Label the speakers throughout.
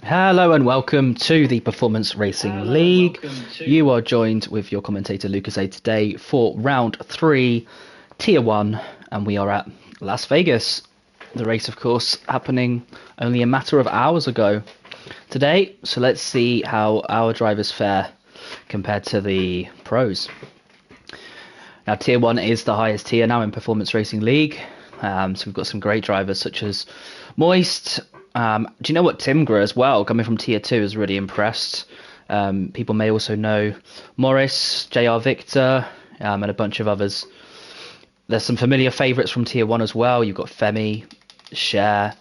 Speaker 1: Hello and welcome to the Performance Racing League. You are joined with your commentator Lucas A today for round 3, Tier 1, and we are at Las Vegas. The race, of course, happening only a matter of hours ago today. So let's see how our drivers fare compared to the pros. Now, Tier 1 is the highest tier now in Performance Racing League. So we've got some great drivers such as Moist. Do you know what? Timgra as well, coming from Tier 2, is really impressed. People may also know Morris, JR Victor, and a bunch of others. There's some familiar favourites from Tier 1 as well. You've got Femi, Cher,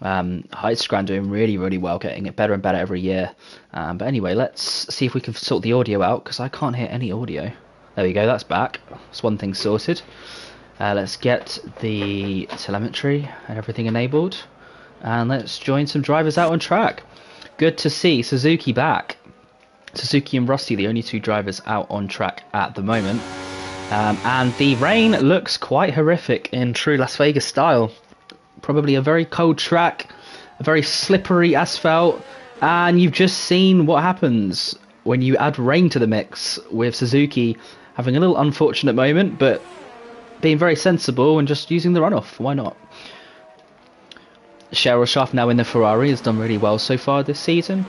Speaker 1: Heitskran doing really, really well, getting it better and better every year. But anyway, let's see if we can sort the audio out, because I can't hear any audio. There we go, that's back. That's one thing sorted. Let's get the telemetry and everything enabled. And let's join some drivers out on track. Good to see Suzuki back. Suzuki and Rusty, the only two drivers out on track at the moment. And the rain looks quite horrific in true Las Vegas style. Probably a very cold track, a very slippery asphalt. And you've just seen what happens when you add rain to the mix, with Suzuki having a little unfortunate moment, but being very sensible and just using the runoff. Why not? Cheryl Schaff, now in the Ferrari, has done really well so far this season,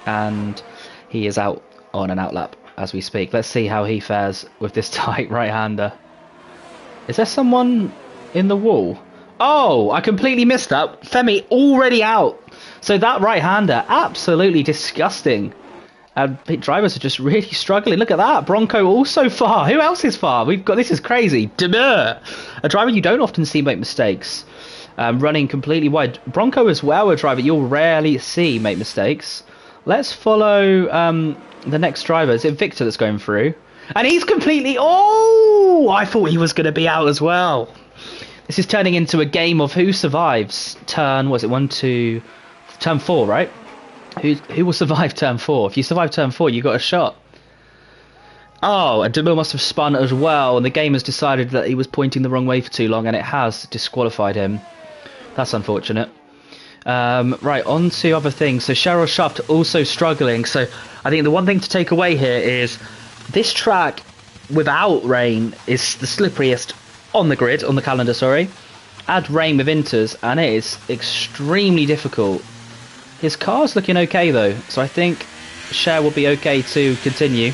Speaker 1: and he is out on an outlap as we speak. Let's see how he fares with this tight right-hander. Is there someone in the wall? Oh, I completely missed that. Femi already out. So that right-hander, absolutely disgusting. Drivers are just really struggling. Look at that. Bronco also far. Who else is far? This is crazy. Demur, a driver you don't often see make mistakes. Running completely wide. Bronco as well, a driver you'll rarely see make mistakes. Let's follow the next driver. Is it Victor that's going through? And he's completely... Oh! I thought he was going to be out as well. This is turning into a game of who survives turn... Was it 1, 2... Turn 4, right? Who will survive turn 4? If you survive turn 4, you got a shot. Oh, and DeMille must have spun as well, and the game has decided that he was pointing the wrong way for too long, and it has disqualified him. That's unfortunate. Right, on to other things. So Cheryl Schaft also struggling. So I think the one thing to take away here is this track without rain is the slipperiest on the grid, on the calendar, sorry. Add rain with inters, and it is extremely difficult. His car's looking okay though, so I think Cher will be okay to continue.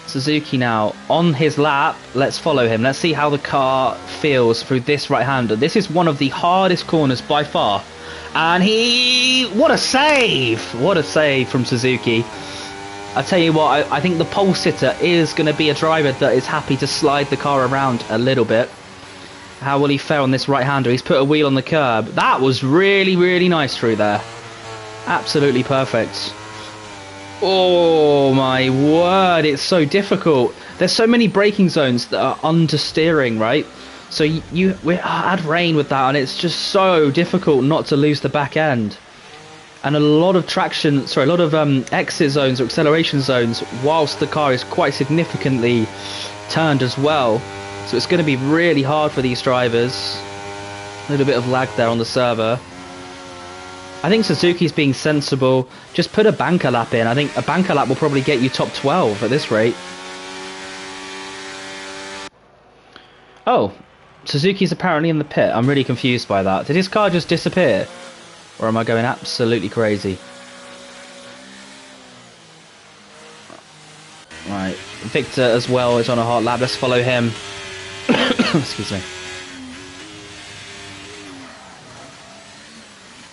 Speaker 1: Suzuki now on his lap. Let's follow him. Let's see how the car feels through this right-hander. This is one of the hardest corners by far. And what a save! What a save from Suzuki. I tell you what, I think the pole sitter is going to be a driver that is happy to slide the car around a little bit. How will he fare on this right-hander? He's put a wheel on the curb. That was really, really nice through there. Absolutely perfect. Oh my word, it's so difficult. There's so many braking zones that are understeering, right? So we add rain with that, and it's just so difficult not to lose the back end. And a lot of exit zones or acceleration zones whilst the car is quite significantly turned as well. So it's going to be really hard for these drivers. A little bit of lag there on the server. I think Suzuki's being sensible. Just put a banker lap in. I think a banker lap will probably get you top 12 at this rate. Oh, Suzuki's apparently in the pit. I'm really confused by that. Did his car just disappear? Or am I going absolutely crazy? Right, Victor as well is on a hot lap. Let's follow him. Excuse me.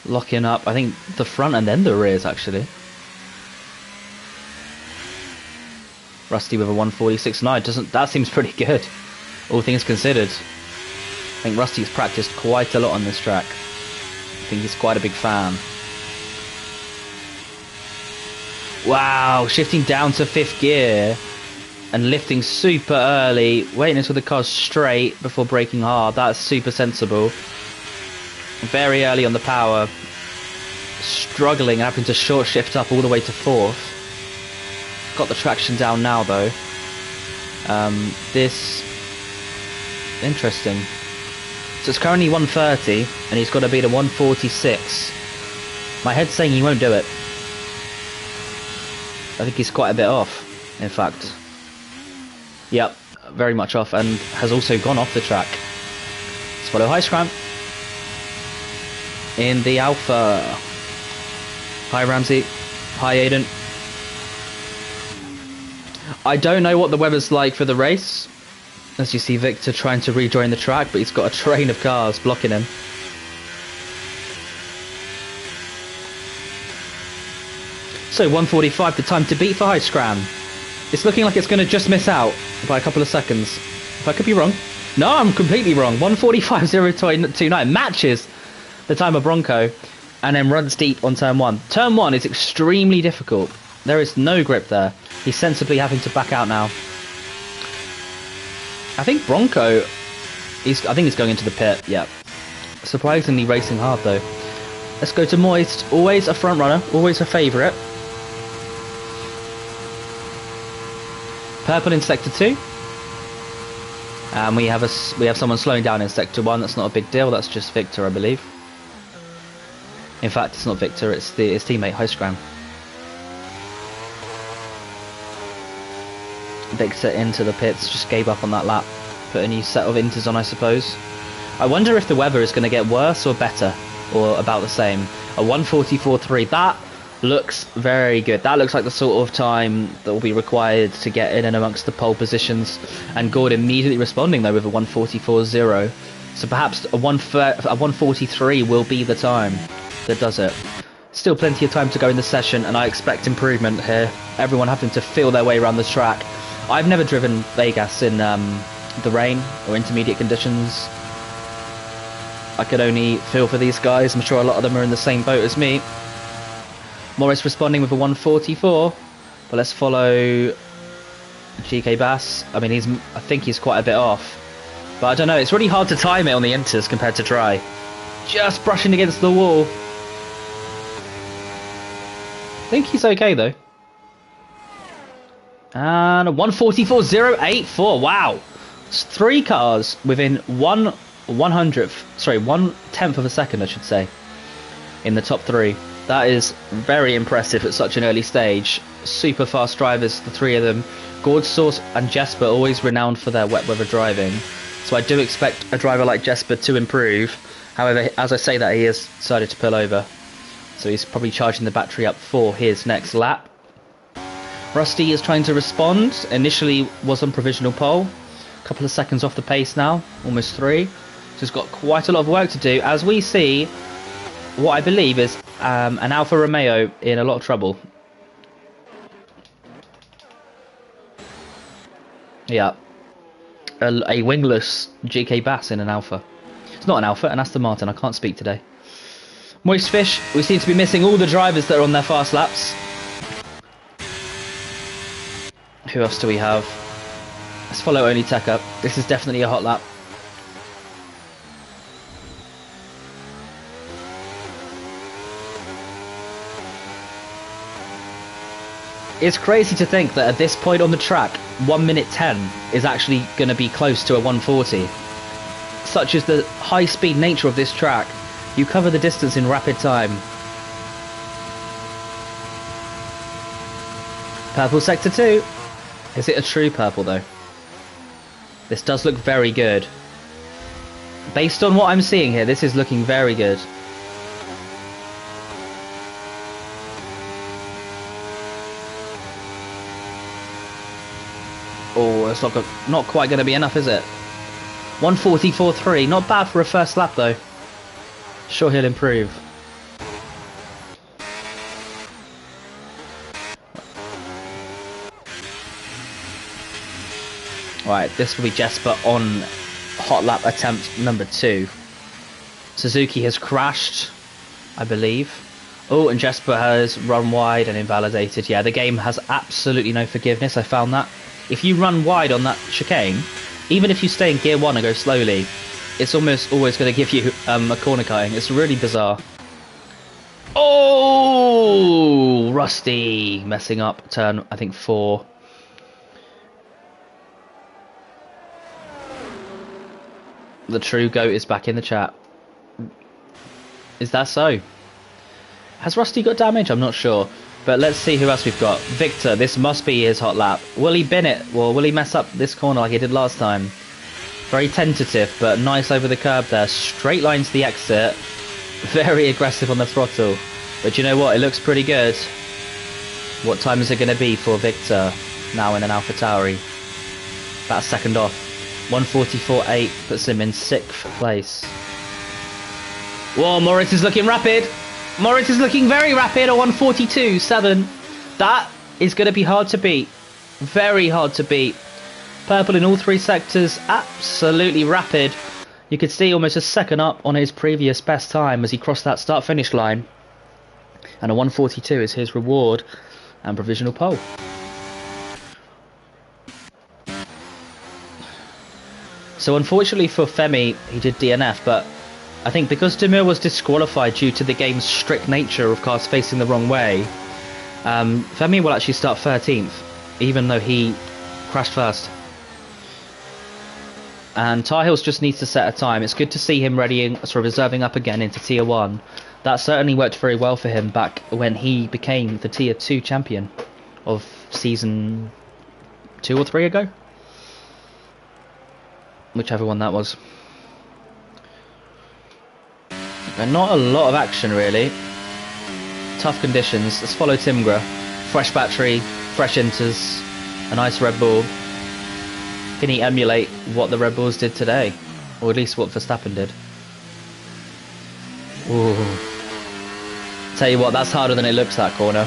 Speaker 1: Locking up, I think, the front and then the rears, actually. Rusty with a 146.9. That seems pretty good, all things considered. I think Rusty's practiced quite a lot on this track. I think he's quite a big fan. Wow, shifting down to 5th gear and lifting super early, waiting until the car's straight before braking hard. That's super sensible. Very early on the power, struggling and having to short shift up all the way to 4th. Got the traction down now though. This interesting. So it's currently 130 and he's got to beat a 146 My head's saying he won't do it. I think he's quite a bit off, in fact. Yep, very much off, and has also gone off the track. Let's follow High Scram. In the Alpha. Hi Ramsey. Hi Aiden. I don't know what the weather's like for the race. As you see Victor trying to rejoin the track, but he's got a train of cars blocking him. So 1:45, the time to beat for High Scram. It's looking like it's going to just miss out by a couple of seconds. If I could be wrong. No, I'm completely wrong. 1:45.029 matches the time of Bronco, and then runs deep on turn 1. Turn 1 is extremely difficult. There is no grip there. He's sensibly having to back out now. I think Bronco, I think he's going into the pit, yeah. Surprisingly racing hard though. Let's go to Moist, always a front runner, always a favourite. Purple in sector 2. And we have someone slowing down in sector 1, that's not a big deal, that's just Victor, I believe. In fact, it's not Victor, it's his teammate, High Scram. Victor into the pits, just gave up on that lap. Put a new set of inters on, I suppose. I wonder if the weather is going to get worse or better, or about the same. A 1:44.3, that looks very good. That looks like the sort of time that will be required to get in and amongst the pole positions. And Gord immediately responding though with a 1:44.0. So perhaps a 1:43 will be the time that does it. Still plenty of time to go in the session, and I expect improvement here. Everyone having to feel their way around this track. I've never driven Vegas in the rain or intermediate conditions. I could only feel for these guys. I'm sure a lot of them are in the same boat as me. Morris responding with a 1:44, but let's follow GK Bass. I mean, I think he's quite a bit off, but I don't know. It's really hard to time it on the inters compared to dry. Just brushing against the wall. I think he's okay though. And a 1:44.084. Wow, it's 3 cars within 1/10th of a second, I should say, in the top 3. That is very impressive at such an early stage. Super fast drivers, the 3 of them. Gord, Source and Jesper always renowned for their wet weather driving. So I do expect a driver like Jesper to improve. However, as I say that, he has decided to pull over. So he's probably charging the battery up for his next lap. Rusty is trying to respond. Initially was on provisional pole. A couple of seconds off the pace now. Almost 3. So he's got quite a lot of work to do. As we see what I believe is an Alfa Romeo in a lot of trouble. Yeah. A wingless GK Bass in an Alfa. It's not an Alfa, an Aston Martin. I can't speak today. Moist Fish, we seem to be missing all the drivers that are on their fast laps. Who else do we have? Let's follow Only Tech up. This is definitely a hot lap. It's crazy to think that at this point on the track, 1:10 is actually going to be close to a 1:40. Such is the high-speed nature of this track. You cover the distance in rapid time. Purple sector 2. Is it a true purple though? This does look very good. Based on what I'm seeing here, this is looking very good. Oh, it's not quite going to be enough, is it? 1:44.3, not bad for a first lap though. Sure he'll improve. Right, this will be Jesper on hot lap attempt number 2. Suzuki has crashed, I believe. Oh, and Jesper has run wide and invalidated. Yeah, the game has absolutely no forgiveness, I found that. If you run wide on that chicane, even if you stay in gear 1 and go slowly, it's almost always going to give you a corner cutting. It's really bizarre. Oh, Rusty messing up turn, I think 4. The true GOAT is back in the chat. Is that so? Has Rusty got damage? I'm not sure. But let's see who else we've got. Victor, this must be his hot lap. Will he bin it? Or will he mess up this corner like he did last time? Very tentative, but nice over the curb there. Straight line to the exit. Very aggressive on the throttle. But you know what? It looks pretty good. What time is it going to be for Victor now in an AlphaTauri? About a second off. 1:44.8 puts him in 6th place. Whoa, Moritz is looking rapid. Moritz is looking very rapid at 1:42.7. That is going to be hard to beat. Very hard to beat. Purple in all 3 sectors, absolutely rapid. You could see almost a second up on his previous best time as he crossed that start-finish line. And a 1:42 is his reward and provisional pole. So unfortunately for Femi, he did DNF, but I think because Demir was disqualified due to the game's strict nature of cars facing the wrong way, Femi will actually start 13th, even though he crashed first. And Tar Heels just needs to set a time. It's good to see him readying, sort of reserving up again into Tier 1. That certainly worked very well for him back when he became the Tier 2 champion of Season 2 or 3 ago. Whichever one that was. And not a lot of action really. Tough conditions. Let's follow Timgra. Fresh battery, fresh inters, a nice Red Bull. Can he emulate what the Red Bulls did today? Or at least what Verstappen did? Ooh. Tell you what, that's harder than it looks, that corner.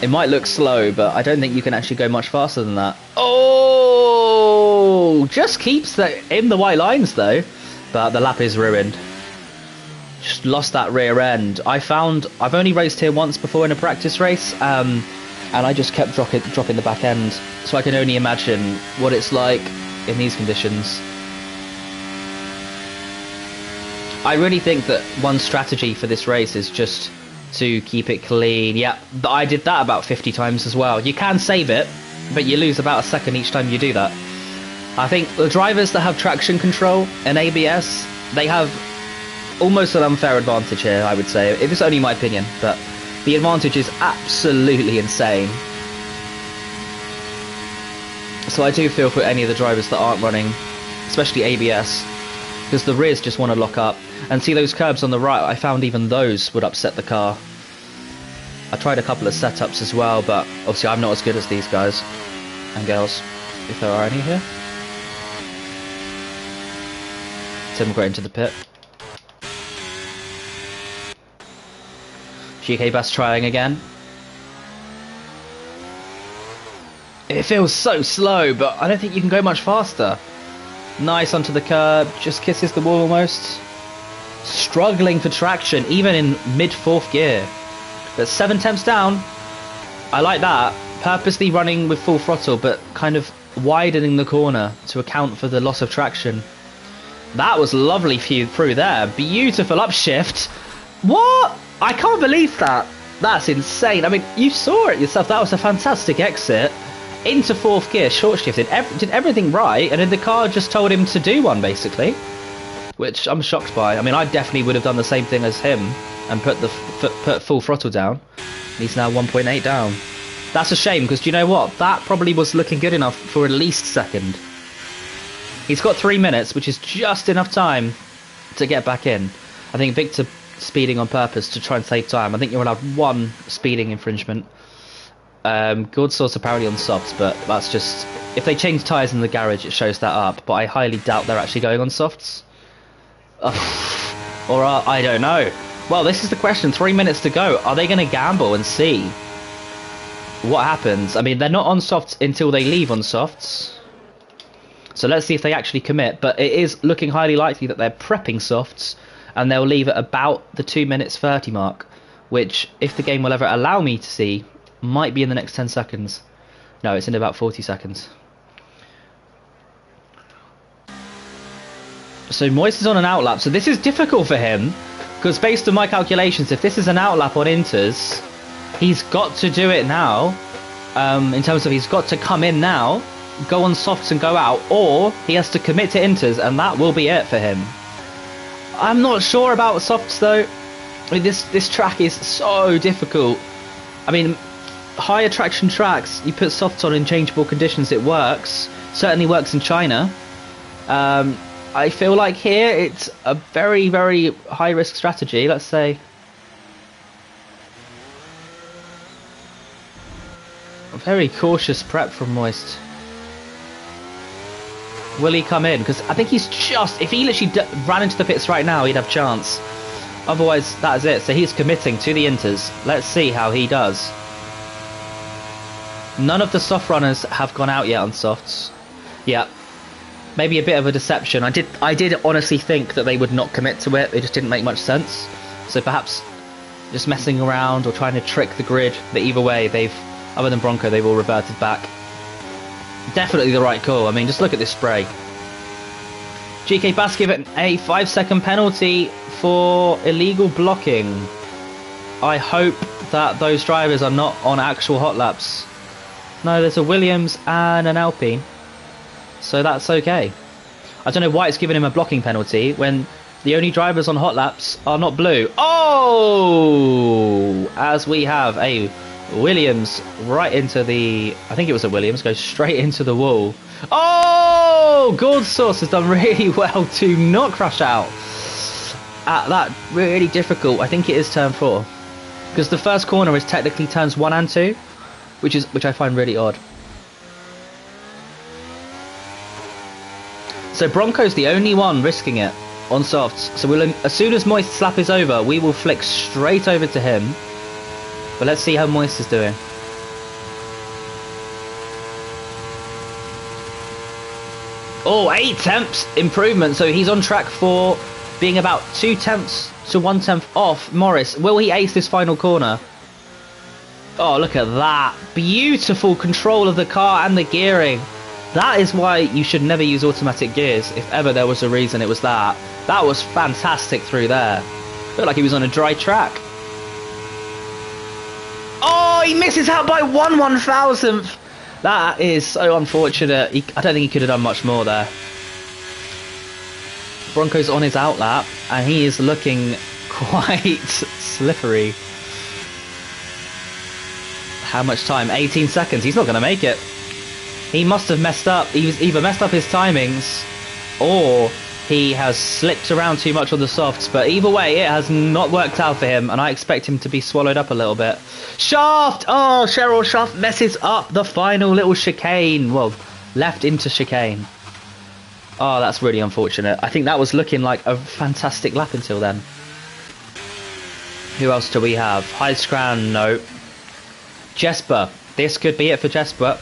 Speaker 1: It might look slow, but I don't think you can actually go much faster than that. Oh! Just keeps in the white lines though. But the lap is ruined. Just lost that rear end. I've only raced here once before in a practice race, and I just kept dropping the back end. So I can only imagine what it's like in these conditions. I really think that one strategy for this race is just to keep it clean. Yeah, I did that about 50 times as well. You can save it, but you lose about a second each time you do that. I think the drivers that have traction control and ABS, they have almost an unfair advantage here, I would say. It is only my opinion, but the advantage is absolutely insane. So I do feel for any of the drivers that aren't running, especially ABS, because the rears just want to lock up. And see those curbs on the right, I found even those would upset the car. I tried a couple of setups as well, but obviously I'm not as good as these guys and girls, if there are any here. Tim got into the pit. GK Bass trying again. It feels so slow, but I don't think you can go much faster. Nice onto the curb, just kisses the wall almost. Struggling for traction, even in mid-4th gear. But 7 temps down. I like that. Purposely running with full throttle, but kind of widening the corner to account for the loss of traction. That was lovely through there. Beautiful upshift. What? I can't believe that. That's insane. I mean, you saw it yourself. That was a fantastic exit. Into 4th gear, short shifted, did everything right, and then the car just told him to do one, basically. Which I'm shocked by. I mean, I definitely would have done the same thing as him and put full throttle down. He's now 1.8 down. That's a shame, because do you know what? That probably was looking good enough for at least second. He's got 3 minutes, which is just enough time to get back in. I think Victor speeding on purpose to try and save time. I think you're allowed 1 speeding infringement. Good source apparently on softs, but that's just... If they change tyres in the garage, it shows that up, but I highly doubt they're actually going on softs. Or I don't know. Well, this is the question. 3 minutes to go. Are they going to gamble and see what happens? I mean, they're not on softs until they leave on softs. So let's see if they actually commit, but it is looking highly likely that they're prepping softs, and they'll leave at about the 2 minutes 30 mark, which, if the game will ever allow me to see, might be in the next 10 seconds. No, it's in about 40 seconds. So Moyes is on an outlap, so this is difficult for him, because based on my calculations, if this is an outlap on inters, he's got to do it now, in terms of he's got to come in now, go on softs and go out, or he has to commit to inters, and that will be it for him. I'm not sure about softs though. I mean, this track is so difficult. I mean, higher traction tracks, you put softs on in changeable conditions, it works. Certainly works in China. I feel like here it's a very, very high risk strategy, let's say. A very cautious prep from Moist. Will he come in? Because I think he's just... If he literally ran into the pits right now, he'd have chance. Otherwise, that is it. So he's committing to the inters. Let's see how he does. None of the soft runners have gone out yet on softs. Yeah. Maybe a bit of a deception. I did honestly think that they would not commit to it. It just didn't make much sense. So perhaps just messing around or trying to trick the grid. But either way, they've... Other than Bronco, they've all reverted back. Definitely the right call. I mean, just look at this spray. GK Bass given a 5-second penalty for illegal blocking. I hope that those drivers are not on actual hot laps. No, there's a Williams and an Alpine. So that's okay. I don't know why it's giving him a blocking penalty when the only drivers on hot laps are not blue. Oh! As we have a Williams right into the... I think it was a Williams, goes straight into the wall. Oh! Gold Source has done really well to not crash out at that really difficult... I think it is turn 4. Because the first corner is technically turns 1 and 2, which I find really odd. So Bronco's the only one risking it on softs. So as soon as Moist's lap is over, we will flick straight over to him. But let's see how Moist is doing. Oh, 8 tenths improvement. So he's on track for being about 2 tenths to 1 tenth off Morris. Will he ace this final corner? Oh, look at that. Beautiful control of the car and the gearing. That is why you should never use automatic gears. If ever there was a reason, it was that. That was fantastic through there. Looked like he was on a dry track. Oh, he misses out by 1/1000th. That is so unfortunate. I don't think he could have done much more there. Bronco's on his outlap, and he is looking quite slippery. How much time? 18 seconds. He's not going to make it. He must have messed up. He's either messed up his timings, or he has slipped around too much on the softs. But either way, it has not worked out for him, and I expect him to be swallowed up a little bit. Shaft! Oh, Cheryl Shaft messes up the final little chicane. Well, left into chicane. Oh, that's really unfortunate. I think that was looking like a fantastic lap until then. Who else do we have? Highscran, no. Jesper. This could be it for Jesper.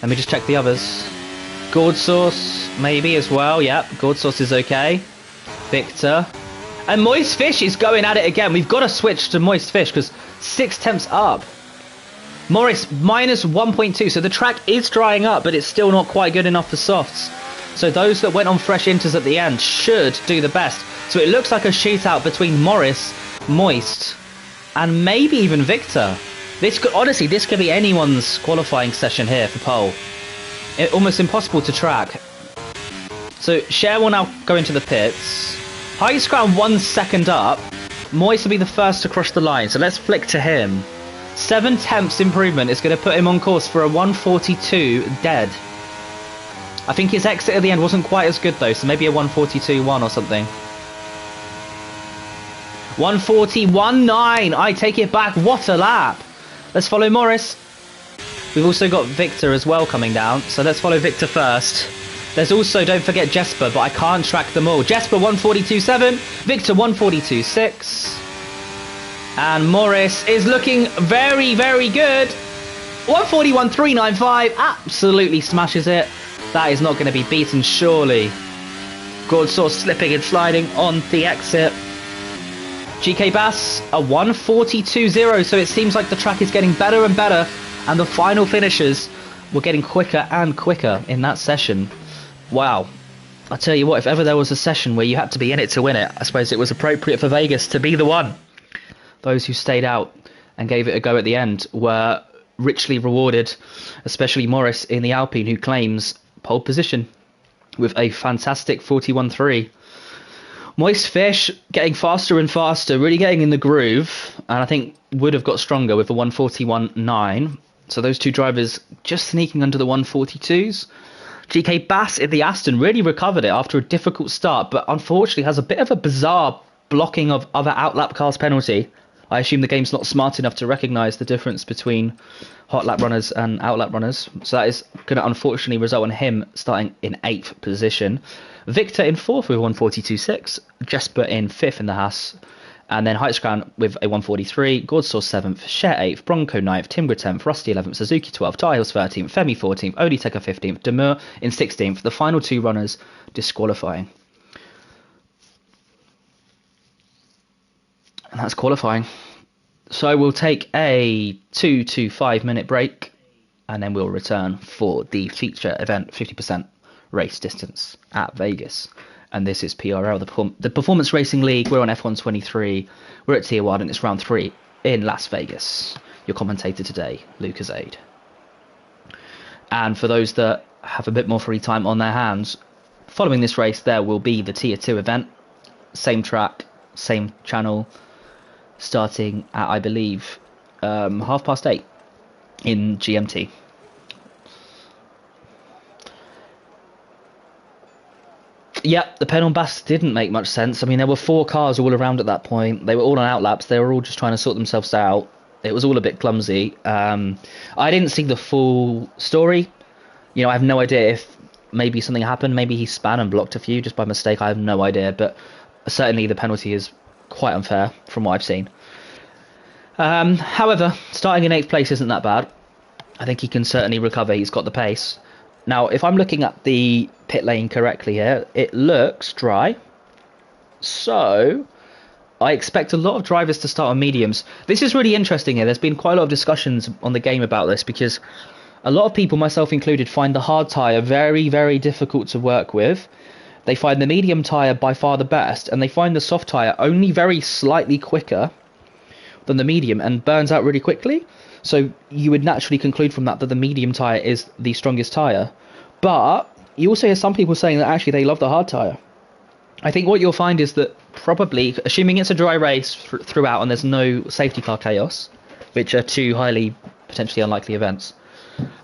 Speaker 1: Let me just check the others. Gourd Sauce, maybe as well. Yep, Gourd Sauce is okay. Victor. And Moist Fish is going at it again. We've got to switch to Moist Fish because 6 tenths up. Morris minus 1.2. So the track is drying up, but it's still not quite good enough for softs. So those that went on fresh inters at the end should do the best. So it looks like a shootout between Morris, Moist, and maybe even Victor. This could, honestly, this could be anyone's qualifying session here for pole. Almost impossible to track. So Cher will now go into the pits. Highest ground 1 second up. Moist will be the first to cross the line. So let's flick to him. 7 tenths improvement is going to put him on course for a 142 dead. I think his exit at the end wasn't quite as good though. So maybe a 142.1 or something. 141.9. I take it back. What a lap. Let's follow Morris. We've also got Victor as well coming down, so let's follow Victor first. There's also, don't forget Jesper, but I can't track them all. Jesper 142.7, Victor 142.6. And Morris is looking very, very good. 141.395, absolutely smashes it. That is not going to be beaten, surely. Gourd Sauce slipping and sliding on the exit. GK Bass, a 142.0, so it seems like the track is getting better and better, and the final finishes were getting quicker and quicker in that session. Wow. I tell you what, if ever there was a session where you had to be in it to win it, I suppose it was appropriate for Vegas to be the one. Those who stayed out and gave it a go at the end were richly rewarded, especially Morris in the Alpine, who claims pole position with a fantastic 41.3. Moist Fish getting faster and faster, really getting in the groove, and I think would have got stronger with the 141.9. So those two drivers just sneaking under the 142s. GK Bass in the Aston really recovered it after a difficult start, but unfortunately has a bit of a bizarre blocking of other outlap cars penalty. I assume the game's not smart enough to recognise the difference between hot lap runners and outlap runners. So that is going to unfortunately result in him starting in 8th position. Victor in 4th with 142.6. Jesper in 5th in the Haas. And then Heitskran with a 143. Gordsaw 7th. Cher 8th. Bronco 9th. Timber 10th. Rusty 11th. Suzuki 12th. Tyhills 13th. Femi 14th. Oditeka 15th. Demur in 16th. The final two runners disqualifying. And that's qualifying. So we'll take a 2 to 5 minute break and then we'll return for the feature event 50% race distance at Vegas. And this is PRL, the Performance Racing League. We're on F1 23. We're at Tier 1 and it's round 3 in Las Vegas. Your commentator today, Lucas Aid. And for those that have a bit more free time on their hands, following this race there will be the Tier 2 event. Same track, same channel. Starting at, I believe, 8:30 in GMT. Yep, the pen on Bass didn't make much sense. I mean, there were 4 cars all around at that point. They were all on outlaps. They were all just trying to sort themselves out. It was all a bit clumsy. I didn't see the full story. You know, I have no idea if maybe something happened. Maybe he span and blocked a few just by mistake. I have no idea. But certainly the penalty is quite unfair from what I've seen. However, starting in 8th place isn't that bad. I think he can certainly recover. He's got the pace. Now, if I'm looking at the pit lane correctly here, it looks dry. So I expect a lot of drivers to start on mediums. This is really interesting here. There's been quite a lot of discussions on the game about this because a lot of people, myself included, find the hard tyre very, very difficult to work with. They find the medium tyre by far the best, and they find the soft tyre only very slightly quicker than the medium and burns out really quickly. So you would naturally conclude from that the medium tyre is the strongest tyre. But you also hear some people saying that actually they love the hard tyre. I think what you'll find is that probably, assuming it's a dry race throughout and there's no safety car chaos, which are two highly potentially unlikely events,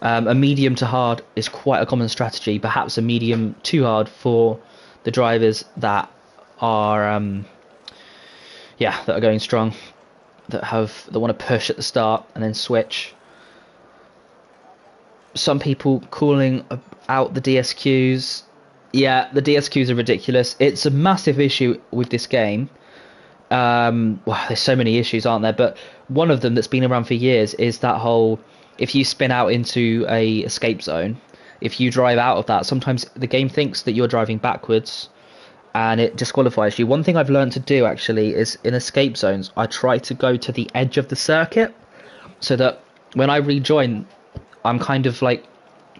Speaker 1: a medium to hard is quite a common strategy. Perhaps a medium to hard for the drivers that are that are going strong, that want to push at the start and then switch. Some people calling out the DSQs. Yeah, the DSQs are ridiculous. It's a massive issue with this game. Well, there's so many issues, aren't there? But one of them that's been around for years is that whole, if you spin out into a escape zone, if you drive out of that, sometimes the game thinks that you're driving backwards and it disqualifies you. One thing I've learned to do actually is in escape zones, I try to go to the edge of the circuit so that when I rejoin, I'm kind of like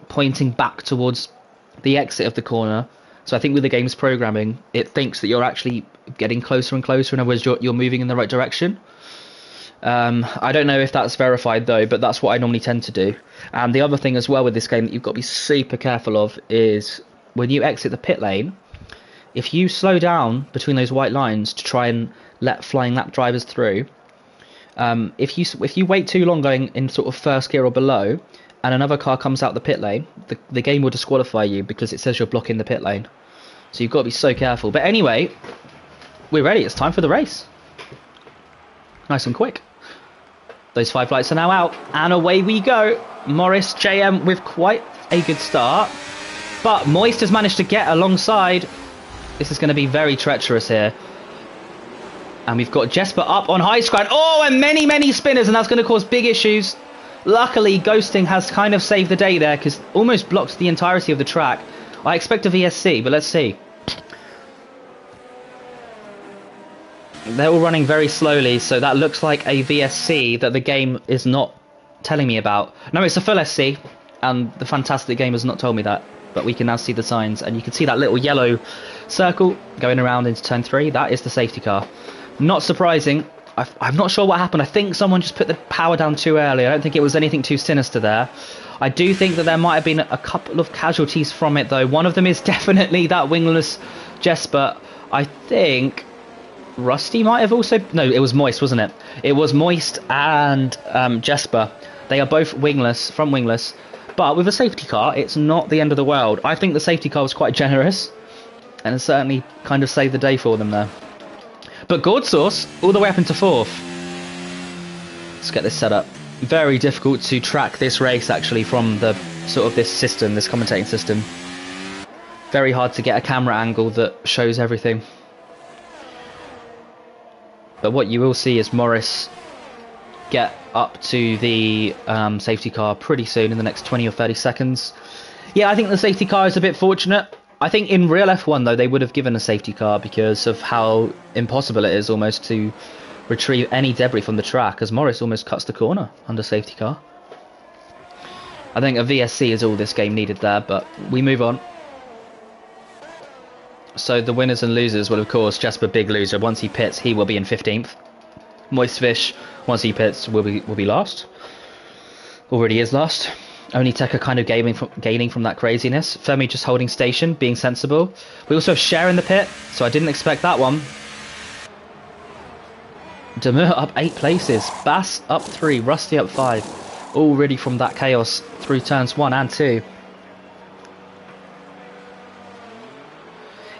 Speaker 1: pointing back towards the exit of the corner. So I think with the game's programming, it thinks that you're actually getting closer and closer. In other words, you're moving in the right direction. I don't know if that's verified though, but that's what I normally tend to do. And the other thing as well with this game that you've got to be super careful of is when you exit the pit lane, if you slow down between those white lines to try and let flying lap drivers through, if you wait too long going in sort of first gear or below, and another car comes out the pit lane, the game will disqualify you because it says you're blocking the pit lane. So you've got to be so careful. But anyway, we're ready. It's time for the race. Nice and quick. Those 5 lights are now out, and away we go. Morris JM with quite a good start, but Moist has managed to get alongside. This is going to be very treacherous here. And we've got Jesper up on high screen. Oh, and many spinners, and that's going to cause big issues. Luckily, Ghosting has kind of saved the day there because almost blocked the entirety of the track. I expect a VSC, but let's see. They're all running very slowly, so that looks like a VSC that the game is not telling me about. No, it's a full SC, and the fantastic game has not told me that. But we can now see the signs, and you can see that little yellow circle going around into turn 3. That is the safety car. Not surprising. I'm not sure what happened. I think someone just put the power down too early. I don't think it was anything too sinister there. I do think that there might have been a couple of casualties from it, though. One of them is definitely that wingless Jesper. I think Rusty might have also... No, it was Moist, wasn't it? It was Moist and Jesper. They are both wingless, front wingless. But with a safety car, it's not the end of the world. I think the safety car was quite generous. And it certainly kind of saved the day for them there. But Gourd Sauce, all the way up into 4th. Let's get this set up. Very difficult to track this race, actually, from the sort of this system, this commentating system. Very hard to get a camera angle that shows everything. But what you will see is Morris get up to the safety car pretty soon, in the next 20 or 30 seconds. Yeah, I think the safety car is a bit fortunate. I think in real F1, though, they would have given a safety car because of how impossible it is almost to retrieve any debris from the track, as Morris almost cuts the corner under safety car. I think a VSC is all this game needed there, but we move on. So the winners and losers, well, of course, Jesper, big loser. Once he pits, he will be in 15th. Moist Fish, once he pits, will be last. Already is last. Only Tekka kind of gaining from that craziness. Fermi just holding station, being sensible. We also have Cher in the pit, so I didn't expect that one. Demur up 8 places. Bass up 3. Rusty up 5. All ready from that chaos through turns 1 and 2.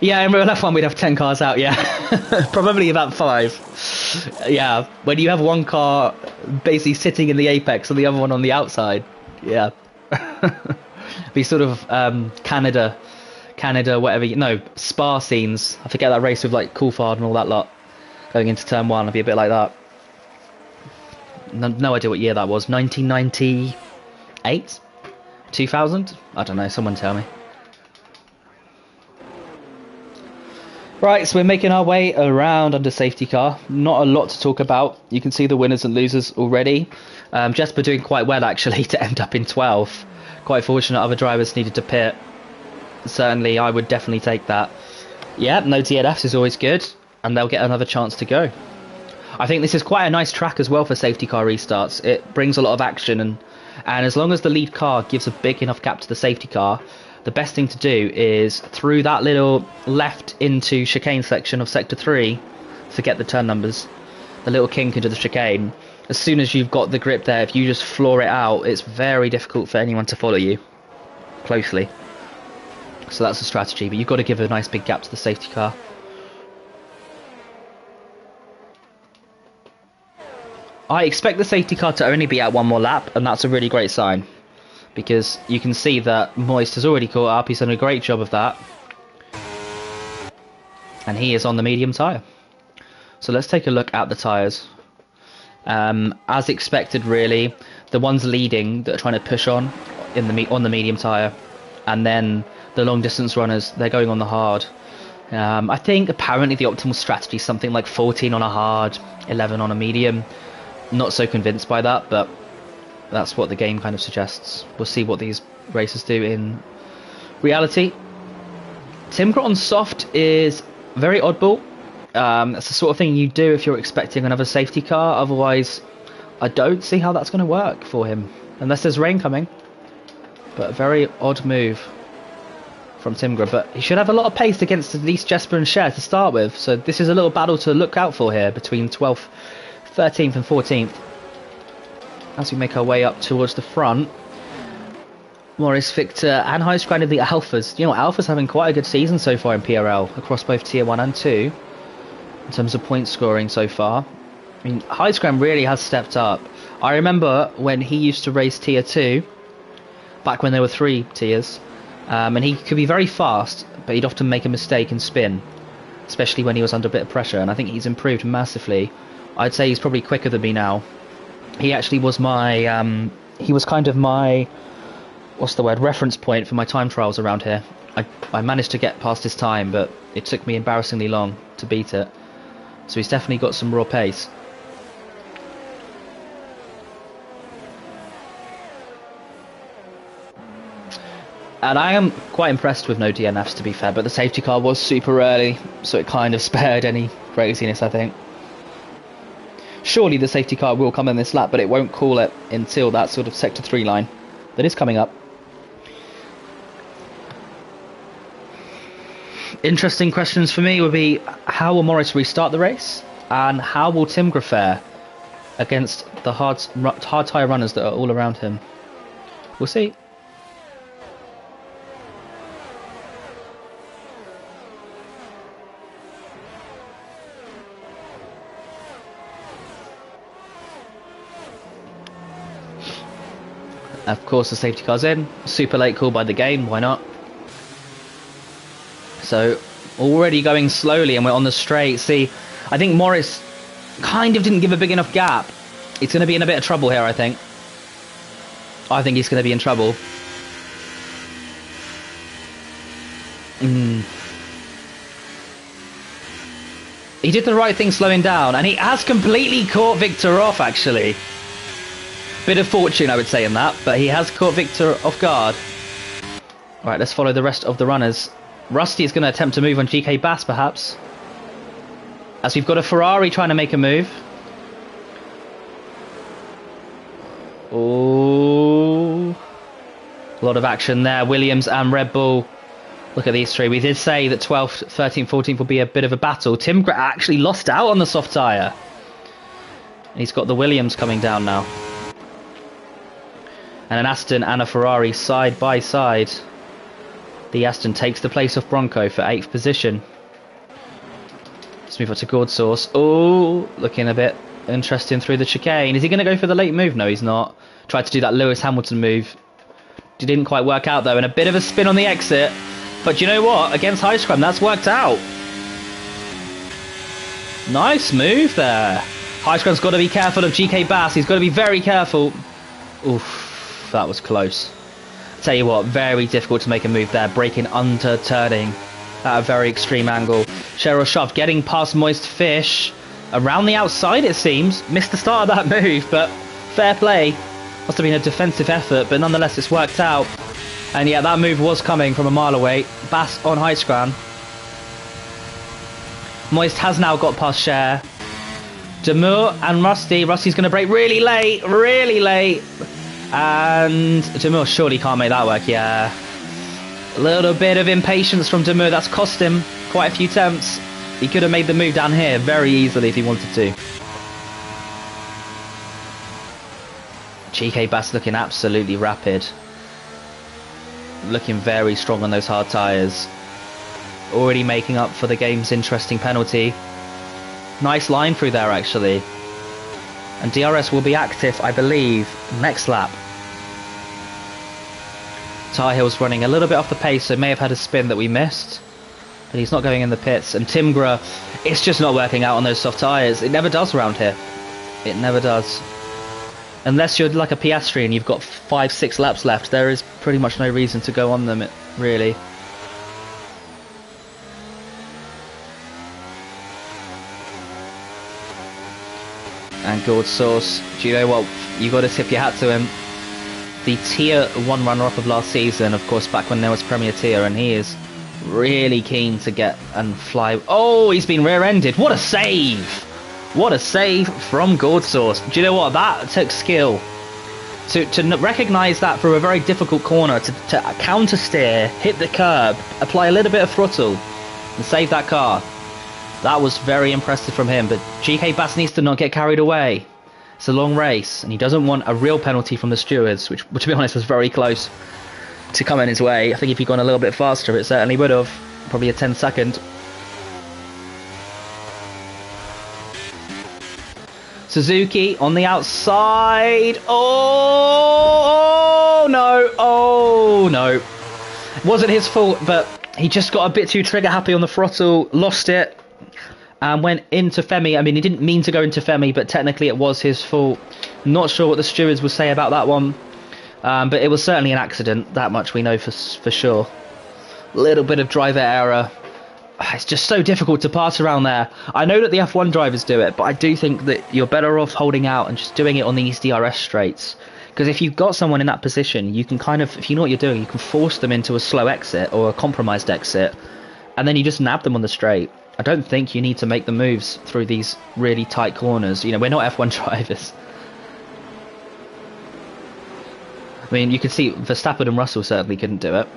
Speaker 1: Yeah, in real F1 we'd have 10 cars out, yeah. Probably about 5. Yeah, when you have one car basically sitting in the apex and the other one on the outside. Yeah. Be sort of Canada, whatever, Spa scenes. I forget that race with like Coulthard and all that lot. Going into turn 1, it'd be a bit like that. No idea what year that was. 1998? 2000? I don't know, someone tell me. Right, so we're making our way around under safety car. Not a lot to talk about. You can see the winners and losers already. Jesper doing quite well, actually, to end up in 12th. Quite fortunate other drivers needed to pit. Certainly, I would definitely take that. Yeah, no DNFs is always good, and they'll get another chance to go. I think this is quite a nice track as well for safety car restarts. It brings a lot of action, and as long as the lead car gives a big enough gap to the safety car, the best thing to do is through that little left into chicane section of sector 3, forget the turn numbers, the little kink into the chicane. As soon as you've got the grip there, if you just floor it out, it's very difficult for anyone to follow you closely. So that's the strategy, but you've got to give a nice big gap to the safety car. I expect the safety car to only be at one more lap, and that's a really great sign. Because you can see that Moist has already caught up. He's done a great job of that. And he is on the medium tyre. So let's take a look at the tyres. As expected, really, the ones leading that are trying to push on the medium tyre, and then the long distance runners, they're going on the hard. I think apparently the optimal strategy is something like 14 on a hard, 11 on a medium. Not so convinced by that, but that's what the game kind of suggests. We'll see what these races do in reality. Timgrat on soft is very oddball. That's the sort of thing you do if you're expecting another safety car. Otherwise, I don't see how that's going to work for him. Unless there's rain coming. But a very odd move from Timgrat. But he should have a lot of pace against at least Jesper and Cher to start with. So this is a little battle to look out for here between 12th, 13th and 14th. As we make our way up towards the front, Morris, Victor and Highscran of the Alphas. You know, Alphas having quite a good season so far in PRL, across both Tier 1 and 2, in terms of point scoring so far. I mean, Highscran really has stepped up. I remember when he used to race Tier 2, back when there were 3 tiers, and he could be very fast, but he'd often make a mistake and spin, especially when he was under a bit of pressure, and I think he's improved massively. I'd say he's probably quicker than me now. He actually was my, he was kind of my, what's the word, reference point for my time trials around here. I managed to get past his time, but it took me embarrassingly long to beat it. So he's definitely got some raw pace. And I am quite impressed with no DNFs, to be fair, but the safety car was super early, so it kind of spared any craziness, I think. Surely the safety car will come in this lap, but it won't call it until that sort of sector 3 line that is coming up. Interesting questions for me would be, how will Morris restart the race? And how will Timgra fare against the hard tyre runners that are all around him? We'll see. Of course, the safety car's in. Super late call by the game, why not? So, already going slowly and we're on the straight. See, I think Morris kind of didn't give a big enough gap. He's going to be in a bit of trouble here, I think. I think he's going to be in trouble. He did the right thing slowing down, and he has completely caught Victor off, actually. Bit of fortune, I would say, in that, but he has caught Victor off guard. Right, let's follow the rest of the runners. Rusty is going to attempt to move on GK Bass, perhaps. As we've got a Ferrari trying to make a move. Oh, a lot of action there. Williams and Red Bull. Look at these three. We did say that 12th, 13th, 14th will be a bit of a battle. Tim actually lost out on the soft tyre. He's got the Williams coming down now. And an Aston and a Ferrari side by side. The Aston takes the place of Bronco for 8th position. Let's move on to Gourd Sauce. Oh, looking a bit interesting through the chicane. Is he going to go for the late move? No, he's not. Tried to do that Lewis Hamilton move. It didn't quite work out though, and a bit of a spin on the exit. But you know what? Against High Scrum, that's worked out. Nice move there. High Scrum's got to be careful of GK Bass. He's got to be very careful. Oof, that was close. Tell you what, very difficult to make a move there. Braking under turning at a very extreme angle. Cheryl Sharp getting past Moist Fish. Around the outside, it seems. Missed the start of that move, but fair play. Must have been a defensive effort, but nonetheless, it's worked out. And yeah, that move was coming from a mile away. Bass on high scran. Moist has now got past Cher. Demur and Rusty. Rusty's going to brake really late. Really late. And Demur surely can't make that work. Yeah. A little bit of impatience from Demur. That's cost him quite a few attempts. He could have made the move down here very easily if he wanted to. GK Bass looking absolutely rapid. Looking very strong on those hard tyres. Already making up for the game's interesting penalty. Nice line through there actually. And DRS will be active, I believe, next lap. Tar Heel's running a little bit off the pace, so may have had a spin that we missed. But he's not going in the pits. And Timgra, it's just not working out on those soft tyres. It never does around here. It never does. Unless you're like a Piastri and you've got 5-6 laps left, there is pretty much no reason to go on them, really. And Gourd Sauce, do you know what? You got to tip your hat to him. The Tier 1 runner-up of last season, of course, back when there was Premier Tier, and he is really keen to get and fly. Oh, he's been rear-ended. What a save! What a save from Gourd Sauce. Do you know what? That took skill. To recognise that through a very difficult corner, to counter steer, hit the curb, apply a little bit of throttle, and save that car. That was very impressive from him, but GK Bass needs to not get carried away. It's a long race, and he doesn't want a real penalty from the stewards, which, to be honest, was very close to coming his way. I think if he'd gone a little bit faster, it certainly would have. Probably a 10-second. Suzuki on the outside. Oh no. Oh no. It wasn't his fault, but he just got a bit too trigger happy on the throttle, lost it, and went into Femi. I mean, he didn't mean to go into Femi, but technically it was his fault. Not sure what the stewards would say about that one, but it was certainly an accident. That much we know for sure. Little bit of driver error. It's just so difficult to pass around there. I know that the F1 drivers do it, but I do think that you're better off holding out and just doing it on these DRS straights. Because if you've got someone in that position, you can kind of, if you know what you're doing, you can force them into a slow exit or a compromised exit, and then you just nab them on the straight. I don't think you need to make the moves through these really tight corners. You know, we're not F1 drivers. I mean, you could see Verstappen and Russell certainly couldn't do it.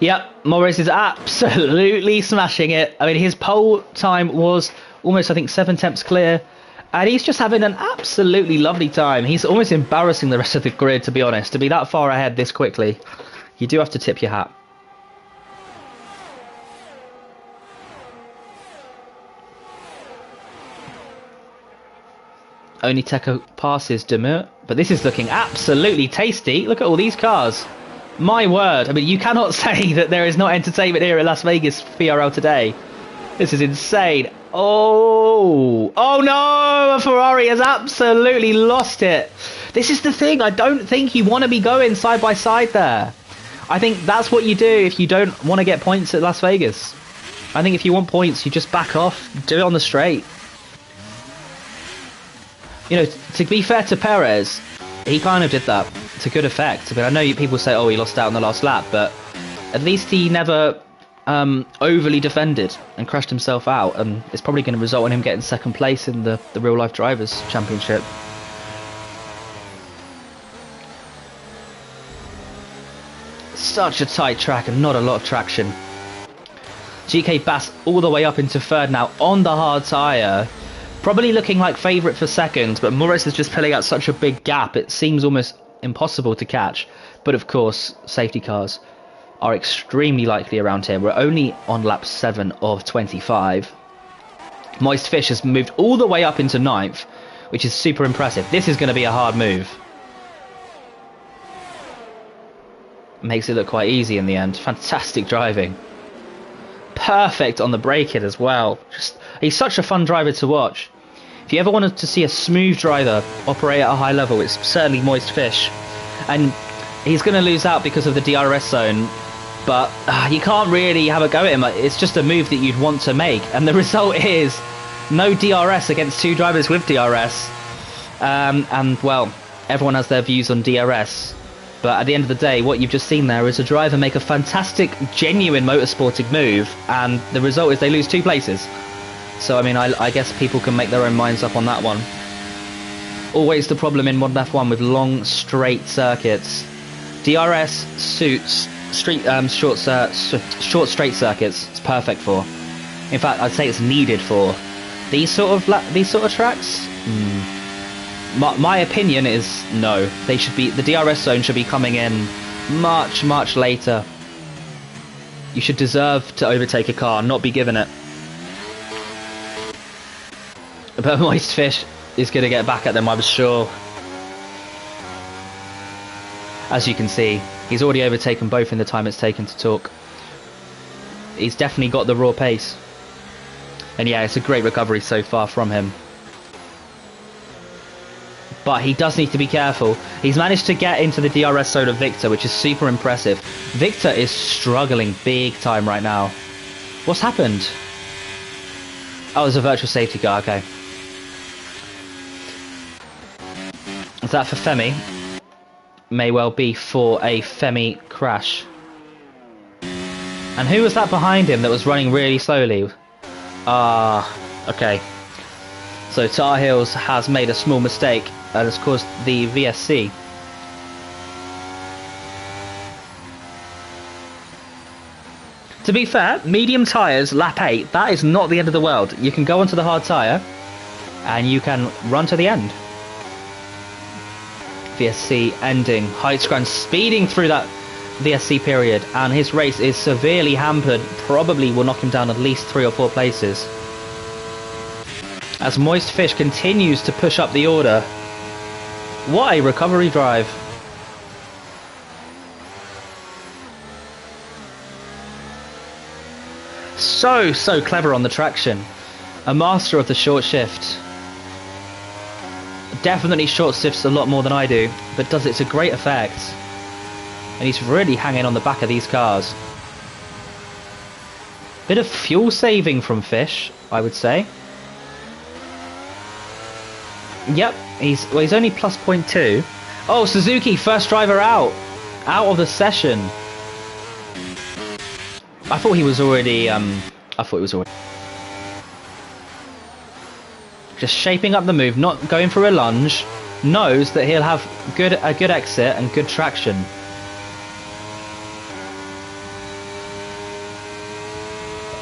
Speaker 1: Yep, Morris is absolutely smashing it. I mean, his pole time was almost, I think, 7 tenths clear. And he's just having an absolutely lovely time. He's almost embarrassing the rest of the grid, to be honest. To be that far ahead this quickly, you do have to tip your hat. Only Teco passes Demur, but this is looking absolutely tasty. Look at all these cars. My word. I mean, you cannot say that there is not entertainment here at Las Vegas VRL today. This is insane. Oh no, a Ferrari has absolutely lost it. This is the thing, I don't think you want to be going side by side there. I think that's what you do if you don't want to get points at Las Vegas. I think if you want points, you just back off, do it on the straight. You know, to be fair to Perez, he kind of did that to good effect. I mean, I know people say, oh, he lost out on the last lap, but at least he never overly defended and crashed himself out, and it's probably going to result in him getting second place in the real life drivers championship. Such a tight track and not a lot of traction. GK Bass all the way up into third now on the hard tyre, probably looking like favourite for second, but Morris is just pulling out such a big gap it seems almost impossible to catch. But of course, safety cars are extremely likely around here. We're only on lap 7 of 25. Moist Fish has moved all the way up into 9th, which is super impressive. This is going to be a hard move. Makes it look quite easy in the end. Fantastic driving. Perfect on the brake hit as well. He's such a fun driver to watch. If you ever wanted to see a smooth driver operate at a high level, it's certainly Moist Fish. And he's going to lose out because of the DRS zone, but you can't really have a go at him. It's just a move that you'd want to make, and the result is no DRS against 2 drivers with DRS. And well, everyone has their views on DRS, but at the end of the day, what you've just seen there is a driver make a fantastic, genuine motorsporting move, and the result is they lose 2 places. So I mean, I guess people can make their own minds up on that one. Always the problem in modern F1 with long straight circuits. DRS suits short straight circuits. It's perfect for. In fact, I'd say it's needed for these sort of tracks. My opinion is no. They should be, the DRS zone should be coming in much later. You should deserve to overtake a car, not be given it. But Moist Fish is going to get back at them, I'm sure. As you can see, he's already overtaken both in the time it's taken to talk. He's definitely got the raw pace. And yeah, it's a great recovery so far from him. But he does need to be careful. He's managed to get into the DRS zone of Victor, which is super impressive. Victor is struggling big time right now. What's happened? Oh, there's a virtual safety car, okay. Is that for Femi? May well be for a Femi crash. And who was that behind him that was running really slowly? Okay. So Tar Heels has made a small mistake and has caused the VSC. To be fair, medium tyres, lap 8, that is not the end of the world. You can go onto the hard tyre and you can run to the end. VSC ending. Heitskran speeding through that VSC period, and his race is severely hampered. Probably will knock him down at least 3 or 4 places. As Moist Fish continues to push up the order. What a recovery drive. So clever on the traction. A master of the short shift. Definitely short shifts a lot more than I do, but does it to great effect. And he's really hanging on the back of these cars. Bit of fuel saving from Fish, I would say. Yep, he's only plus 0.2. Oh, Suzuki, first driver out of the session. I thought he was already just shaping up the move, not going for a lunge. Knows that he'll have a good exit and good traction.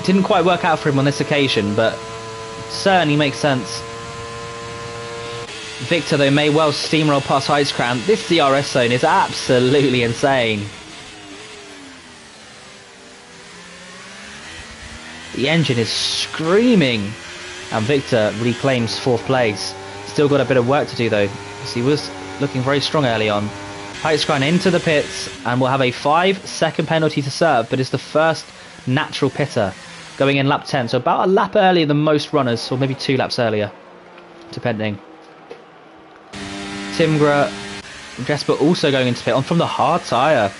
Speaker 1: Didn't quite work out for him on this occasion, but certainly makes sense. Victor, though, may well steamroll past Heizkran. This DRS zone is absolutely insane. The engine is screaming. And Victor reclaims 4th place. Still got a bit of work to do, though, because he was looking very strong early on. Heizkran into the pits, and will have a 5-second penalty to serve, but is the first natural pitter, going in lap 10. So about a lap earlier than most runners, or maybe 2 laps earlier, depending. Timgra, Jesper also going into pit on from the hard tyre.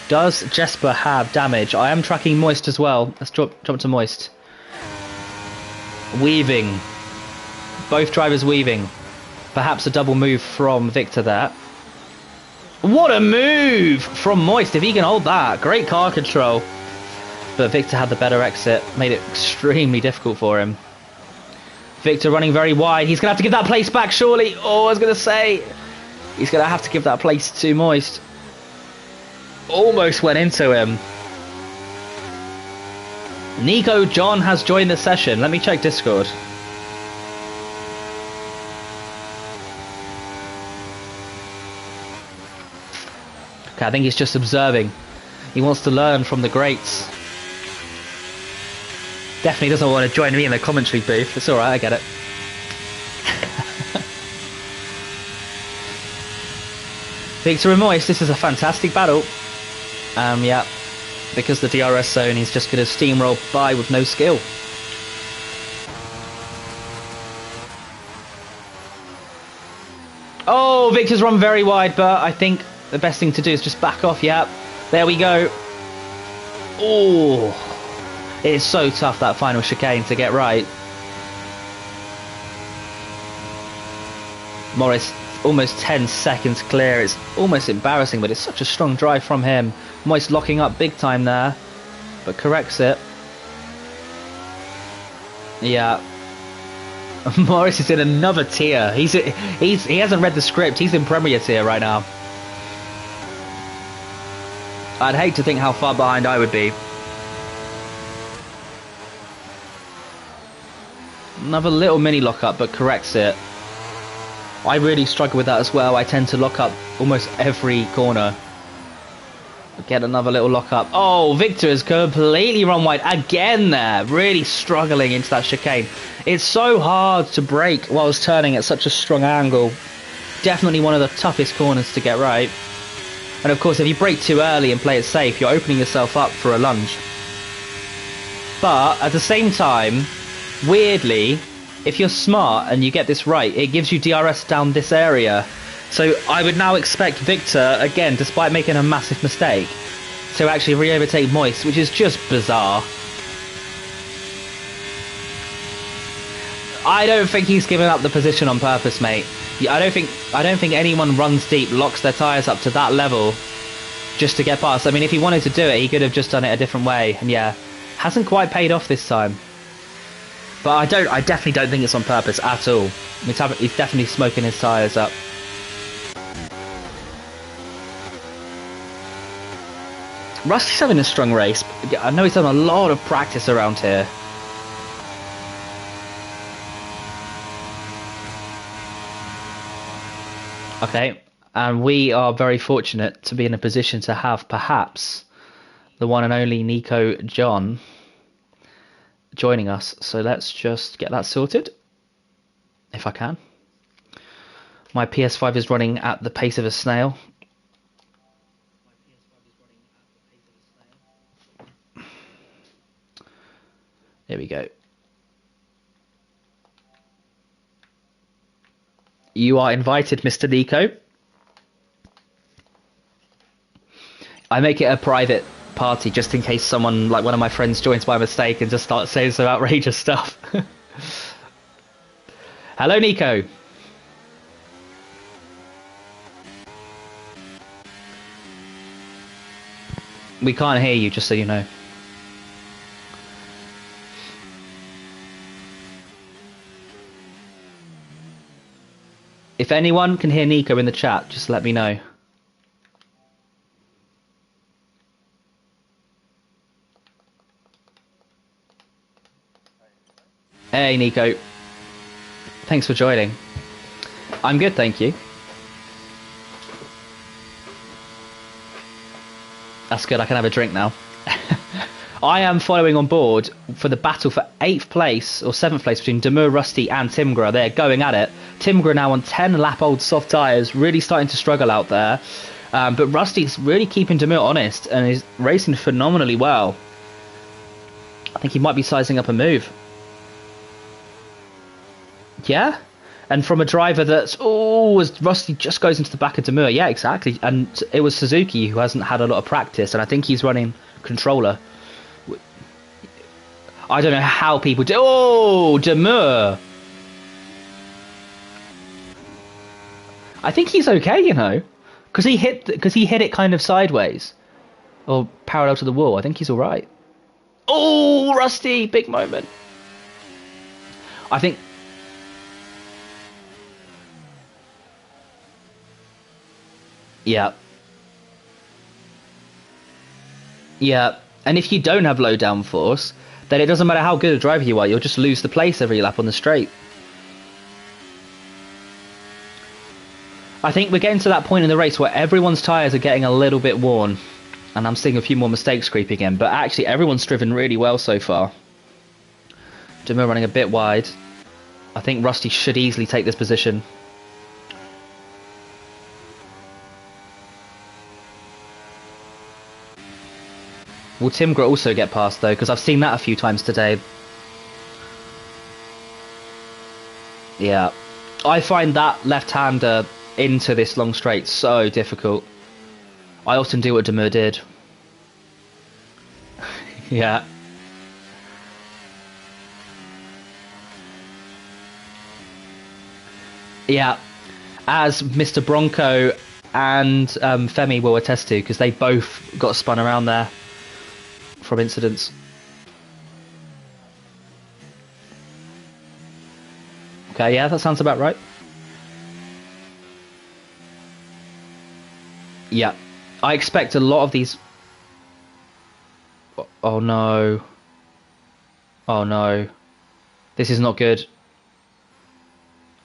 Speaker 1: Does Jesper have damage? I am tracking Moist as well. Let's jump to Moist. Weaving. Both drivers weaving. Perhaps a double move from Victor there. What a move from Moist, if he can hold that. Great car control. But Victor had the better exit. Made it extremely difficult for him. Victor running very wide. He's going to have to give that place back, surely. Oh, I was going to say. He's going to have to give that place to Moist. Almost went into him. Nico John has joined the session. Let me check Discord. Okay, I think he's just observing. He wants to learn from the greats. Definitely doesn't want to join me in the commentary booth. It's alright, I get it. Victor and Moist, this is a fantastic battle. Yeah, because the DRS zone is just going to steamroll by with no skill. Oh, Victor's run very wide, but I think the best thing to do is just back off. Yeah, there we go. Oh, it is so tough, that final chicane, to get right. Morris almost 10 seconds clear. It's almost embarrassing, but it's such a strong drive from him. Moist locking up big time there, but corrects it. Yeah. Morris is in another tier. He hasn't read the script. He's in Premier tier right now. I'd hate to think how far behind I would be. Another little mini lock up, but corrects it. I really struggle with that as well. I tend to lock up almost every corner. Get another little lock up. Oh, Victor has completely run wide again there. Really struggling into that chicane. It's so hard to brake whilst turning at such a strong angle. Definitely one of the toughest corners to get right. And of course, if you brake too early and play it safe, you're opening yourself up for a lunge. But at the same time, weirdly, if you're smart and you get this right, it gives you DRS down this area. So I would now expect Victor, again, despite making a massive mistake, to actually re-overtake Moist, which is just bizarre. I don't think he's given up the position on purpose, mate. I don't think anyone runs deep, locks their tyres up to that level just to get past. I mean, if he wanted to do it, he could have just done it a different way. And yeah, hasn't quite paid off this time. But I definitely don't think it's on purpose at all. He's definitely smoking his tyres up. Rusty's having a strong race. I know he's done a lot of practice around here. Okay, and we are very fortunate to be in a position to have perhaps the one and only Nico John joining us. So let's just get that sorted, if I can. My PS5 is running at the pace of a snail. There we go. You are invited, Mr. Nico. I make it a private party just in case someone, like one of my friends, joins by mistake and just starts saying some outrageous stuff. Hello, Nico. We can't hear you, just so you know. If anyone can hear Nico in the chat, just let me know. Hey, Nico. Thanks for joining. I'm good, thank you. That's good, I can have a drink now. I am following on board for the battle for 8th place or 7th place between Demur, Rusty and Timgra. They're going at it. Timgra now on 10-lap-old soft tyres, really starting to struggle out there. But Rusty's really keeping Demur honest and is racing phenomenally well. I think he might be sizing up a move. Yeah? And from a driver that's, as Rusty just goes into the back of Demur. Yeah, exactly. And it was Suzuki who hasn't had a lot of practice, and I think he's running controller. I don't know how people do. Oh, Demur. I think he's okay, you know, because he hit it kind of sideways or parallel to the wall. I think he's all right. Oh, Rusty, big moment. I think. Yeah. Yeah. And if you don't have low downforce, then it doesn't matter how good a driver you are, you'll just lose the place every lap on the straight. I think we're getting to that point in the race where everyone's tyres are getting a little bit worn. And I'm seeing a few more mistakes creeping in. But actually, everyone's driven really well so far. Demur running a bit wide. I think Rusty should easily take this position. Will Timgra also get past, though? Because I've seen that a few times today. Yeah. I find that left-hander into this long straight so difficult. I often do what Demur did. Yeah. Yeah. As Mr. Bronco and Femi will attest to, because they both got spun around there from incidents. Okay, yeah, that sounds about right. Yeah. I expect a lot of these... Oh no. Oh no. This is not good.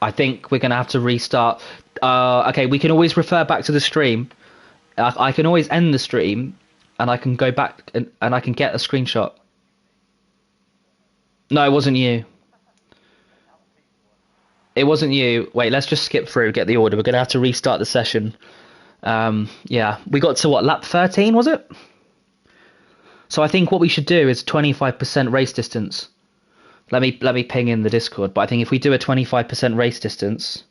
Speaker 1: I think we're going to have to restart. Okay, we can always refer back to the stream. I can always end the stream, and I can go back and I can get a screenshot. No, it wasn't you. It wasn't you. Wait, let's just skip through, get the order. We're going to have to restart the session. Yeah, we got to what, lap 13, was it? So I think what we should do is 25% race distance. Let me ping in the Discord, but I think if we do a 25% race distance...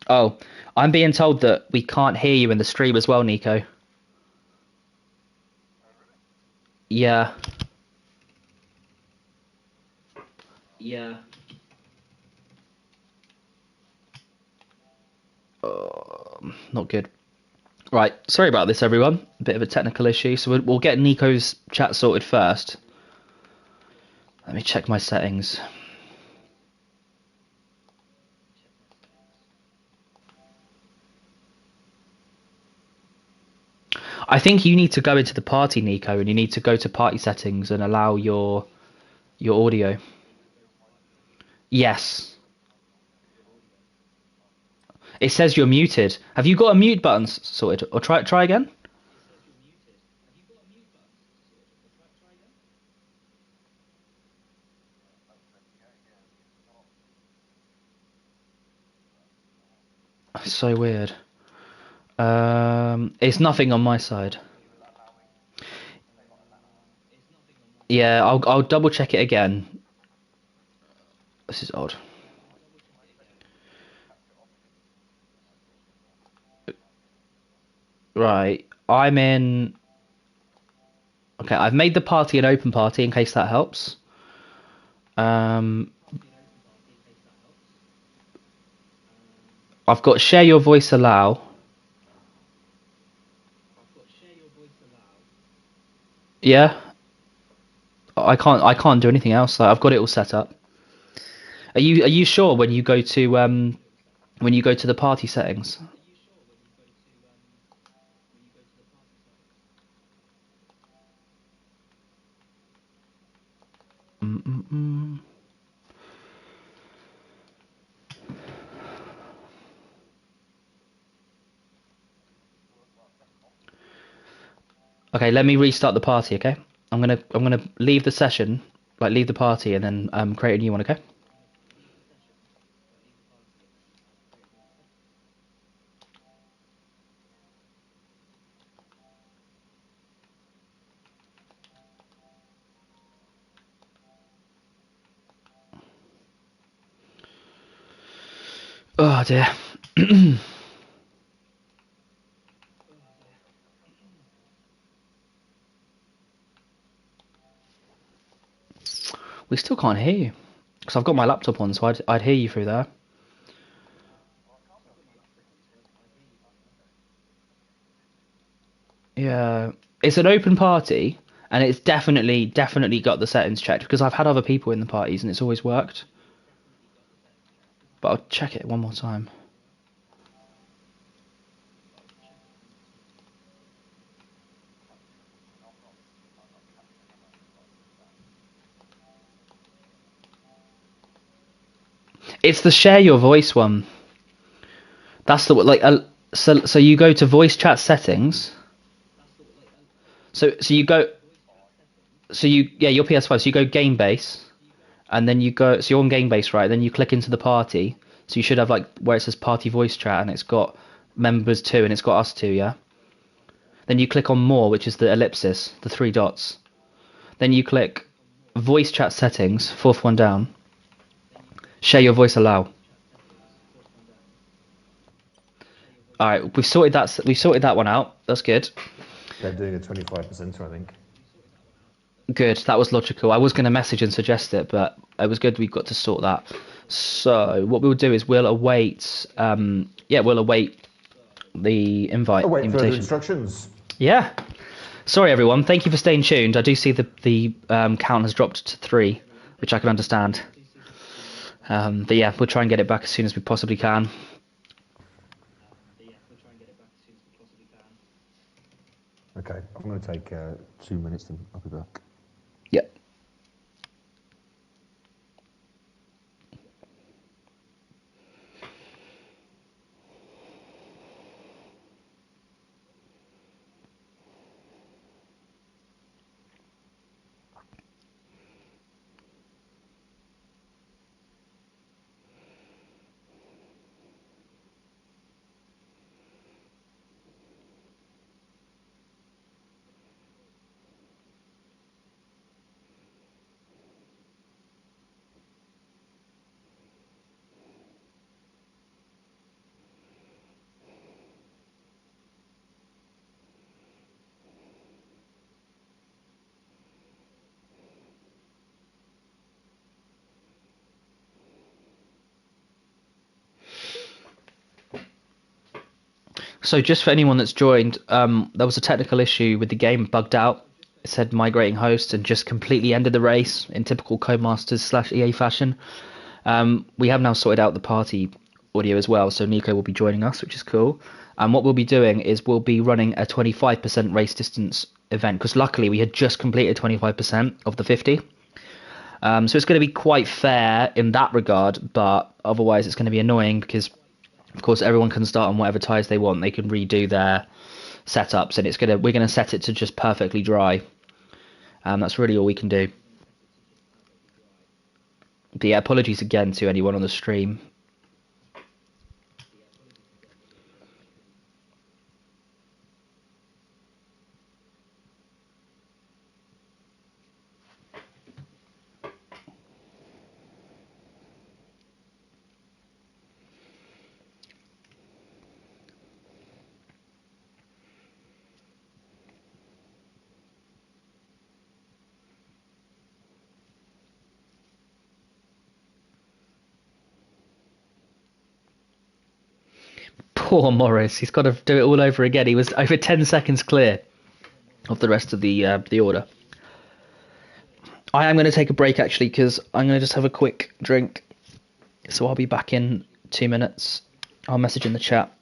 Speaker 1: Oh, I'm being told that we can't hear you in the stream as well, Nico. Yeah. Yeah. Not good. Right, sorry about this, everyone. A bit of a technical issue, so we'll get Nico's chat sorted first. Let me check my settings. I think you need to go into the party, Nico, and you need to go to party settings and allow your audio. Yes. It says you're muted. Have you got a mute button sorted? Or try again? It's so weird. It's nothing on my side. Yeah, I'll double check it again. This is odd. Right, I'm in... Okay, I've made the party an open party in case that helps. I've got share your voice allow. Yeah. I can't do anything else. I've got it all set up. Are you sure when you go to the party settings? Okay, let me restart the party, okay? I'm gonna leave the session, like leave the party and then create a new one, okay? Oh dear. We still can't hear you. Because I've got my laptop on, so I'd hear you through there. Yeah. It's an open party, and it's definitely got the settings checked, because I've had other people in the parties and it's always worked. But I'll check it one more time. It's the share your voice one. That's the like so you go to voice chat settings. So you go so you yeah, your PS5, so you go game base and then you go so you're on game base, right? Then you click into the party. So you should have like where it says party voice chat and it's got members two and it's got us two, yeah? Then you click on more, which is the ellipsis, the three dots. Then you click voice chat settings, fourth one down. Share your voice allow. All right, we've sorted that one out. That's good.
Speaker 2: They're doing a 25%, I think.
Speaker 1: Good. That was logical. I was going to message and suggest it, but it was good we got to sort that. So what we'll do is we'll await we'll await the
Speaker 2: Await further
Speaker 1: invitation.
Speaker 2: instructions.
Speaker 1: Yeah. Sorry everyone. Thank you for staying tuned. I do see the count has dropped to 3, which I can understand. But yeah, we'll try and get it back as soon as we possibly can.
Speaker 2: Okay, I'm going to take 2 minutes and I'll be back.
Speaker 1: Yep. So just for anyone that's joined, there was a technical issue with the game, bugged out. It said migrating host and just completely ended the race in typical Codemasters/EA fashion. We have now sorted out the party audio as well, so Nico will be joining us, which is cool. And what we'll be doing is we'll be running a 25% race distance event, because luckily we had just completed 25% of the 50. So it's going to be quite fair in that regard, but otherwise it's going to be annoying because, of course, everyone can start on whatever tires they want. They can redo their setups, and we're gonna set it to just perfectly dry. That's really all we can do. But yeah, apologies again to anyone on the stream. Poor Morris, he's got to do it all over again. He was over 10 seconds clear of the rest of the order. I am going to take a break actually because I'm going to just have a quick drink. So I'll be back in 2 minutes. I'll message in the chat.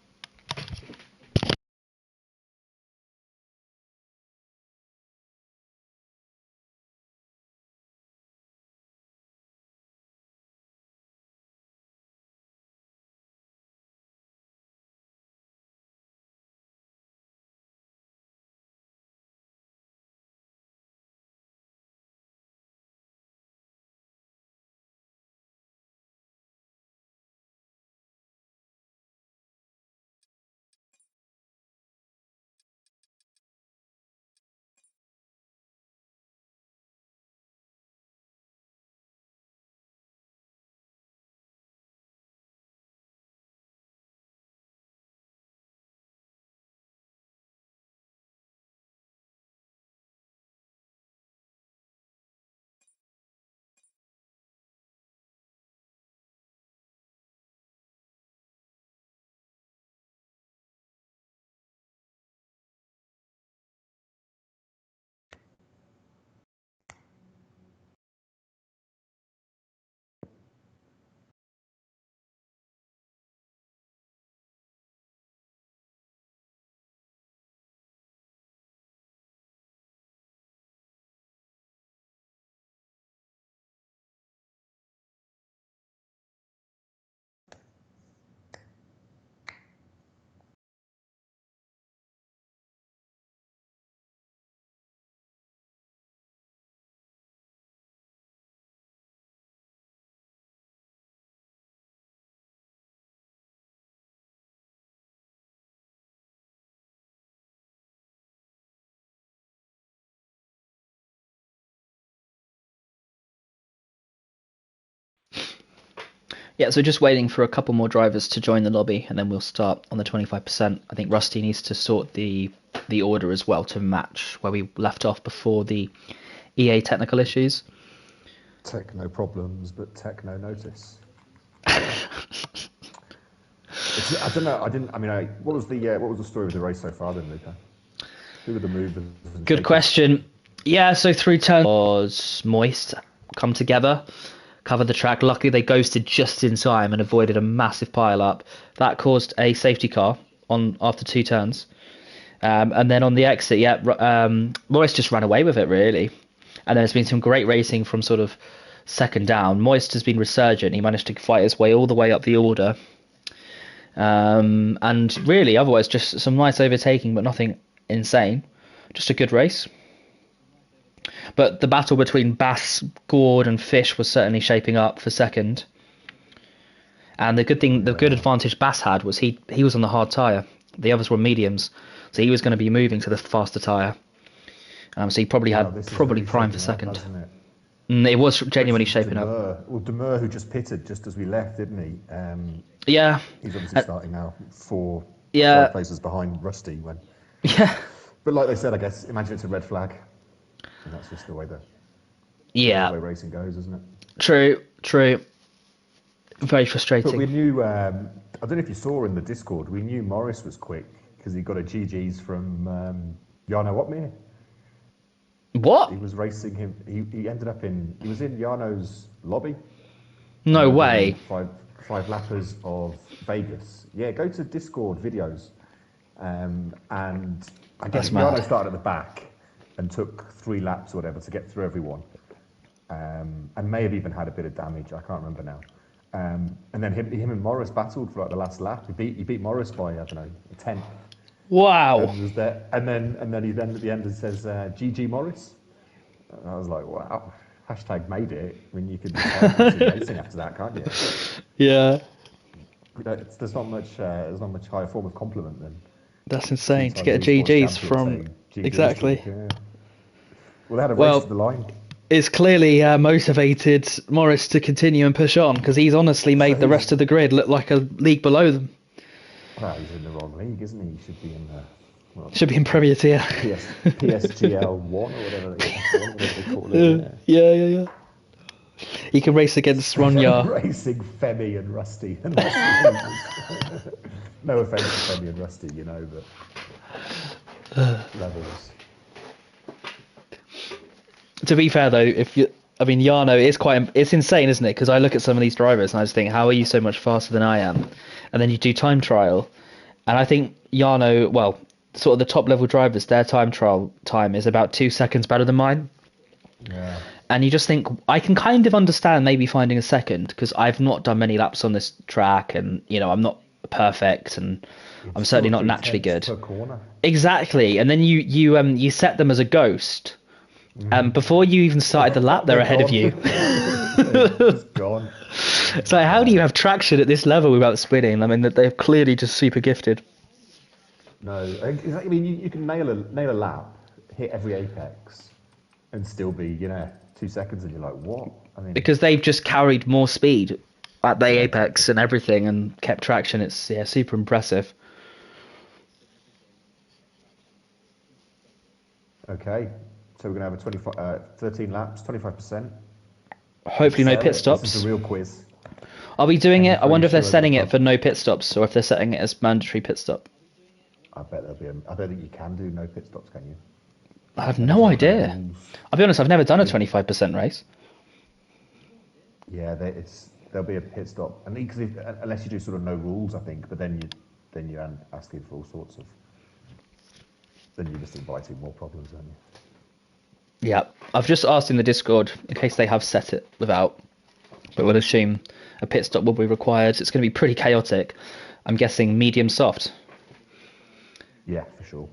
Speaker 1: Yeah, so just waiting for a couple more drivers to join the lobby, and then we'll start on the 25%. I think Rusty needs to sort the order as well to match where we left off before the EA technical issues.
Speaker 2: Techno problems, but techno notice. I don't know. What was the story of the race so far then, Luca? Who were the movers?
Speaker 1: Good question. Yeah, so 3 turns was moist, come together, covered the track. Luckily, they ghosted just in time and avoided a massive pile-up. That caused a safety car on after 2 turns. And then on the exit, Moist just ran away with it, really. And there's been some great racing from sort of second down. Moist has been resurgent. He managed to fight his way all the way up the order. And really, otherwise, just some nice overtaking, but nothing insane. Just a good race. But the battle between Bass, Gord, and Fish was certainly shaping up for second. And the good advantage Bass had was he was on the hard tyre. The others were mediums, so he was going to be moving to the faster tyre. So he probably prime for second. It was genuinely shaping up.
Speaker 2: Well, Demur, who just pitted just as we left, didn't he?
Speaker 1: Yeah.
Speaker 2: He's obviously starting now 5 places behind Rusty.
Speaker 1: Yeah.
Speaker 2: But like they said, I guess, imagine it's a red flag. And that's just the way the way racing goes, isn't it?
Speaker 1: True. Very frustrating.
Speaker 2: But we knew, I don't know if you saw in the Discord, we knew Morris was quick because he got a GG's from Jarno Opmeer.
Speaker 1: What?
Speaker 2: He was racing him. He ended up he was in Jarno's lobby.
Speaker 1: No way.
Speaker 2: Five lappers of Vegas. Yeah, go to Discord videos. And I guess Jarno started at the back and took 3 laps or whatever to get through everyone. And may have even had a bit of damage. I can't remember now. And then him and Morris battled for like the last lap. He beat Morris by, I don't know, a 10th.
Speaker 1: Wow.
Speaker 2: And then he at the end says, GG Morris. And I was like, wow. Hashtag made it. I mean, you could decide racing after that, can't you?
Speaker 1: Yeah.
Speaker 2: There's not much higher form of compliment than.
Speaker 1: That's insane to get a GG's from. Exactly.
Speaker 2: Yeah. Well, they had a race to the line.
Speaker 1: It's clearly motivated Morris to continue and push on because he's honestly made the rest of the grid look like a league below them.
Speaker 2: Well, he's in the wrong league, isn't he? He should be in
Speaker 1: should be in Premier Tier.
Speaker 2: PSGL 1 or whatever they call it.
Speaker 1: Yeah. He can race against Ronya.
Speaker 2: Racing Femi and Rusty. No offence to Femi and Rusty, but levels.
Speaker 1: To be fair though, Jarno it's insane, isn't it? Because I look at some of these drivers and I just think, how are you so much faster than I am? And then you do time trial, and I think Jarno, well, sort of the top level drivers, their time trial time is about 2 seconds better than mine.
Speaker 2: Yeah.
Speaker 1: And you just think, I can kind of understand maybe finding a second because I've not done many laps on this track, and I'm not perfect, and I'm certainly not naturally good.
Speaker 2: Per corner.
Speaker 1: Exactly, and then you set them as a ghost. Before you even started the lap, they're ahead of you.
Speaker 2: It's gone.
Speaker 1: So how do you have traction at this level without spinning? I mean, they're clearly just super gifted.
Speaker 2: No, I mean you can nail a lap, hit every apex, and still be 2 seconds, and you're like, what? I mean,
Speaker 1: because they've just carried more speed at the apex and everything, and kept traction. It's super impressive.
Speaker 2: Okay. So we're going to have 13 laps, 25%.
Speaker 1: Hopefully no pit stops.
Speaker 2: This is a real quiz.
Speaker 1: Are we doing it? I wonder if they're setting it for no pit stops, or if they're setting it as mandatory pit stop.
Speaker 2: I bet there'll be I don't think you can do no pit stops, can you?
Speaker 1: I have no idea. I'll be honest, I've never done a 25% race.
Speaker 2: Yeah, there'll be a pit stop, and unless you do sort of no rules, I think. But then you're asking for all sorts of. Then you're just inviting more problems, aren't you?
Speaker 1: Yeah, I've just asked in the Discord in case they have set it without, but we'll assume a pit stop will be required. It's going to be pretty chaotic. I'm guessing medium soft.
Speaker 2: Yeah, for sure.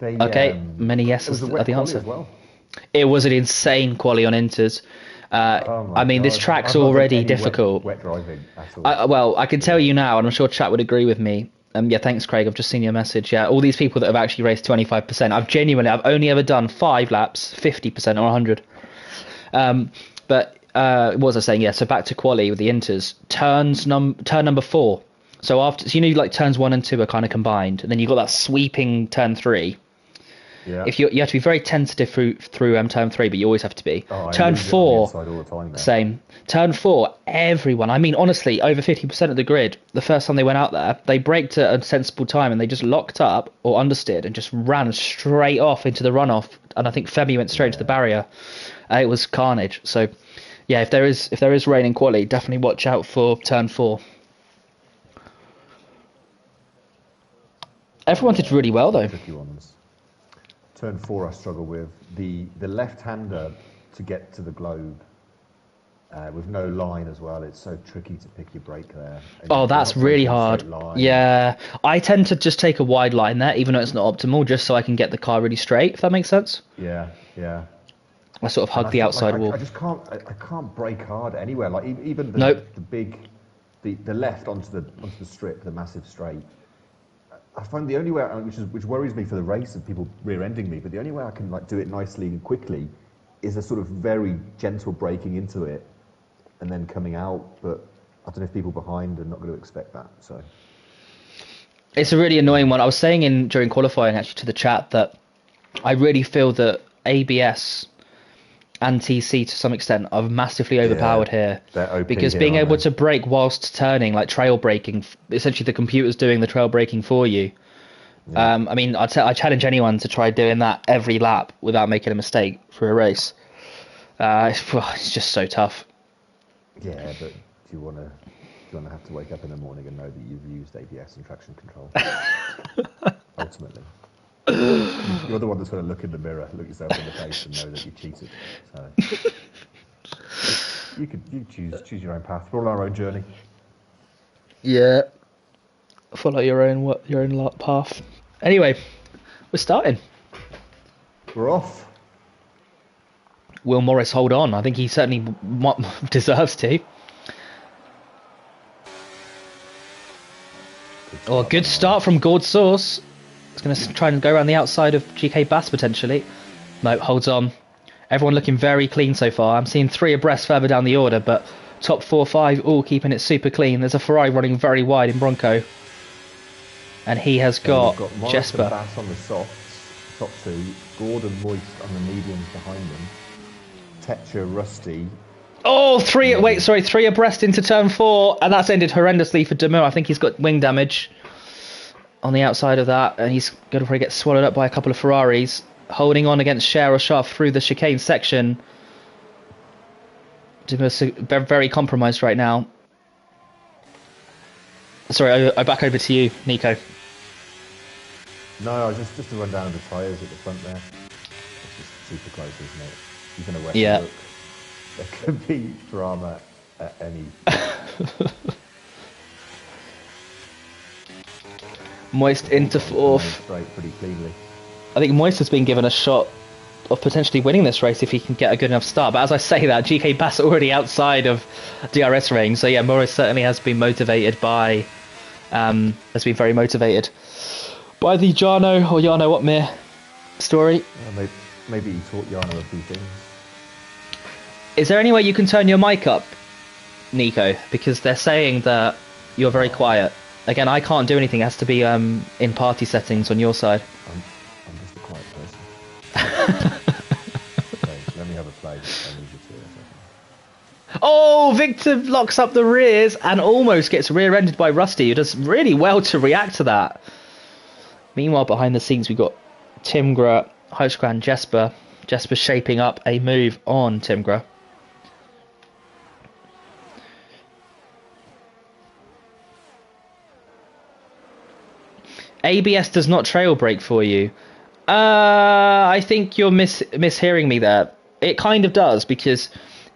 Speaker 1: Many yeses are the answer.
Speaker 2: As well.
Speaker 1: It was an insane quali on Inters. I mean, this track's already difficult.
Speaker 2: Wet driving at all.
Speaker 1: Well, I can tell you now, and I'm sure chat would agree with me. Yeah, thanks, Craig. I've just seen your message. Yeah, all these people that have actually raced 25%. I've only ever done 5 laps, 50% or 100. But what was I saying? Yeah, so back to quali with the inters. Turn number 4. So after, so like turns 1 and 2 are kind of combined, and then you got that sweeping turn 3.
Speaker 2: Yeah.
Speaker 1: If you have to be very tentative through turn 3, but you always have to be.
Speaker 2: Oh,
Speaker 1: Turn 4,
Speaker 2: all the time there.
Speaker 1: same. Turn 4, everyone. I mean, honestly, over 50% of the grid. The first time they went out there, they braked at a sensible time, and they just locked up or understeered and just ran straight off into the runoff. And I think Femi went straight to the barrier. It was carnage. So, yeah, if there is rain in quali, definitely watch out for turn 4. Everyone did really well though.
Speaker 2: Tricky ones. Turn 4 I struggle with. The left-hander to get to the globe with no line as well. It's so tricky to pick your brake there.
Speaker 1: Oh, that's really hard. Yeah, I tend to just take a wide line there, even though it's not optimal, just so I can get the car really straight. If that makes sense.
Speaker 2: Yeah.
Speaker 1: I sort of hug the outside wall.
Speaker 2: I just can't. I can't brake hard anywhere. Like even the left onto the strip, the massive straight. I find the only way, which worries me for the race of people rear-ending me, but the only way I can like do it nicely and quickly is a sort of very gentle braking into it and then coming out. But I don't know if people behind are not going to expect that. So
Speaker 1: it's a really annoying one. I was saying during qualifying actually to the chat that I really feel that ABS and TC to some extent are massively overpowered here, because being able to brake whilst turning, like trail braking, essentially the computer's doing the trail braking for you. Yeah. I mean, I challenge anyone to try doing that every lap without making a mistake for a race. It's just so tough.
Speaker 2: Yeah, but do you want to have to wake up in the morning and know that you've used ABS and traction control? Ultimately. You're the one that's going to look in the mirror, look yourself in the face, and know that you cheated. So you choose your own path. We're all our own journey.
Speaker 1: Yeah, follow your own path. Anyway, we're starting.
Speaker 2: We're off.
Speaker 1: Will Morris hold on? I think he certainly deserves to. Good start from Gord Sauce. It's going to try and go around the outside of GK Bass potentially. No, holds on. Everyone looking very clean so far. I'm seeing 3 abreast further down the order, but top 4, 5 all keeping it super clean. There's a Ferrari running very wide in Bronco. And he has got Jesper.
Speaker 2: Bass on the softs, top 2. Gordon Moist on the mediums behind them. Tetcher, Rusty.
Speaker 1: Oh, 3 abreast into turn 4, and that's ended horrendously for Demur. I think he's got wing damage on the outside of that, and he's going to probably get swallowed up by a couple of Ferraris. Holding on against Cher or Schaff through the chicane section. Demur's very compromised right now. Sorry, I back over to you, Nico.
Speaker 2: No, just to run down the tyres at the front there. It's just super close, isn't it? You're going to wet the look. There could be drama at any...
Speaker 1: Moist into 4th.
Speaker 2: Straight pretty cleanly.
Speaker 1: I think Moist has been given a shot of potentially winning this race if he can get a good enough start. But as I say that, GK Bass already outside of DRS range. So yeah, Morris certainly has been motivated by... has been very motivated by the Jarno Whatmere story.
Speaker 2: Yeah, maybe he taught Jarno a few things.
Speaker 1: Is there any way you can turn your mic up, Nico? Because they're saying that you're very quiet. Again, I can't do anything. It has to be in party settings on your side.
Speaker 2: I'm just a quiet person. Okay, let me have a play. I need you to.
Speaker 1: Oh, Victor locks up the rears and almost gets rear-ended by Rusty, who does really well to react to that. Meanwhile, behind the scenes, we've got Timgra, Huskran, Jesper. Jesper shaping up a move on Timgra. ABS does not trail brake for you. I think you're mishearing me there. It kind of does, because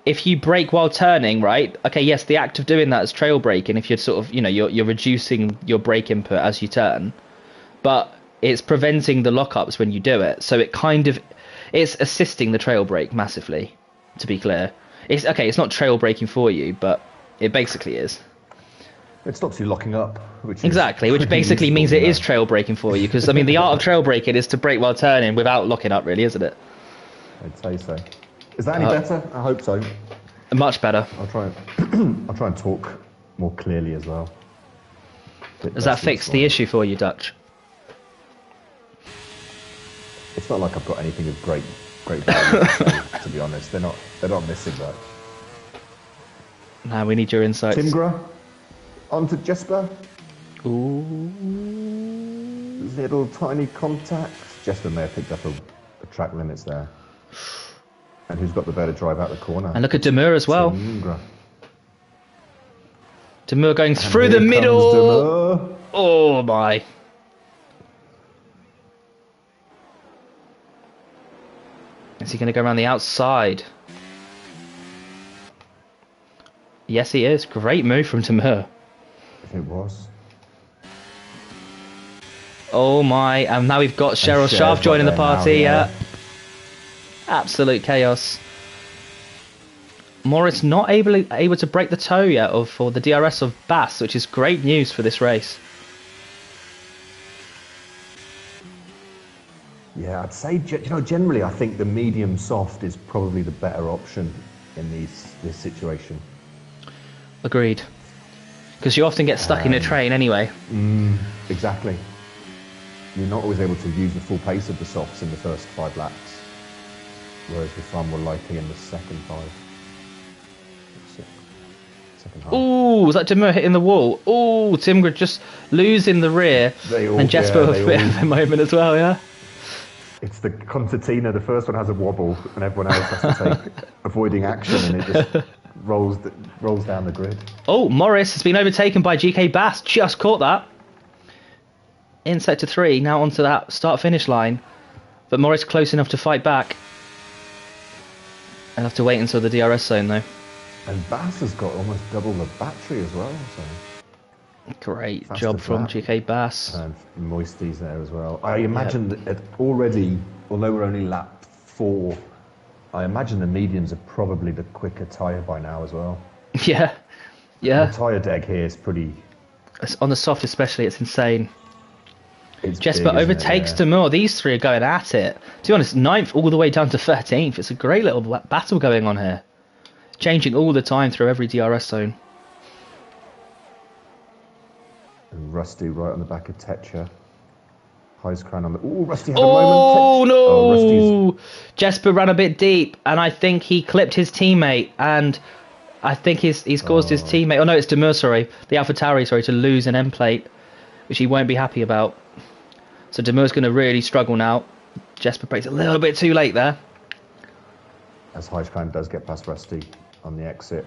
Speaker 1: if you brake while turning, right? Okay, yes, the act of doing that is trail braking. If you're sort of, you're reducing your brake input as you turn, but it's preventing the lockups when you do it. So it's assisting the trail brake massively. To be clear, it's not trail braking for you, but it basically is.
Speaker 2: It stops you locking up, which
Speaker 1: basically means it is trail braking for you. Because the art of trail braking is to brake while turning without locking up, really, isn't it?
Speaker 2: I'd say so. Is that any better? I hope so.
Speaker 1: Much better.
Speaker 2: I'll try and talk more clearly as well.
Speaker 1: Does that fix the issue for you, Dutch?
Speaker 2: It's not like I've got anything of great value, to be honest. They're not missing that.
Speaker 1: Now we need your insights.
Speaker 2: Timgra, on to Jesper.
Speaker 1: Ooh.
Speaker 2: Little tiny contacts. Jesper may have picked up a track limits there. And who's got the better drive out the corner?
Speaker 1: And look at Demur as well.
Speaker 2: Timgra.
Speaker 1: Demur going through the middle.
Speaker 2: Demur.
Speaker 1: Oh my. Is he going to go around the outside? Yes, he is. Great move from Demur.
Speaker 2: It was.
Speaker 1: Oh my. And now we've got Cheryl Sharp joining the party. Yeah. Absolute chaos. Morris not able to break the toe yet for the DRS of Bass, which is great news for this race.
Speaker 2: Yeah, I'd say, generally I think the medium soft is probably the better option in this situation.
Speaker 1: Agreed. Because you often get stuck in a train anyway.
Speaker 2: Exactly. You're not always able to use the full pace of the softs in the first 5 laps, whereas you're far more likely in the second 5. Second half.
Speaker 1: Ooh, was that Demur hitting the wall? Ooh, Timgrid just losing the rear. And Jesper with a bit of a moment as well, yeah?
Speaker 2: It's the concertina. The first one has a wobble, and everyone else has to take avoiding action, and it just rolls down the grid.
Speaker 1: Oh, Morris has been overtaken by GK Bass. Just caught that. In sector 3, now onto that start-finish line. But Morris close enough to fight back. I'll have to wait until the DRS zone, though.
Speaker 2: And Bass has got almost double the battery as well. So
Speaker 1: great job from GK Bass.
Speaker 2: And Moisty's there as well. I imagine that already, although we're only lap 4, I imagine the mediums are probably the quicker tyre by now as well.
Speaker 1: Yeah. The
Speaker 2: tyre deck here is pretty...
Speaker 1: On the soft especially, it's insane. Jesper
Speaker 2: big,
Speaker 1: overtakes Demur. These three are going at it. To be honest, 9th all the way down to 13th. It's a great little battle going on here. Changing all the time through every DRS zone.
Speaker 2: And Rusty right on the back of Tetcher. Heiscran on the... Ooh, Rusty had a
Speaker 1: moment.
Speaker 2: Oh, no!
Speaker 1: Jesper ran a bit deep, and I think he clipped his teammate, and I think he's caused his teammate... Oh, no, it's Demur, sorry. The AlphaTauri, sorry, to lose an end plate, which he won't be happy about. So Demur's going to really struggle now. Jesper breaks a little bit too late there.
Speaker 2: As Heiscran does get past Rusty on the exit.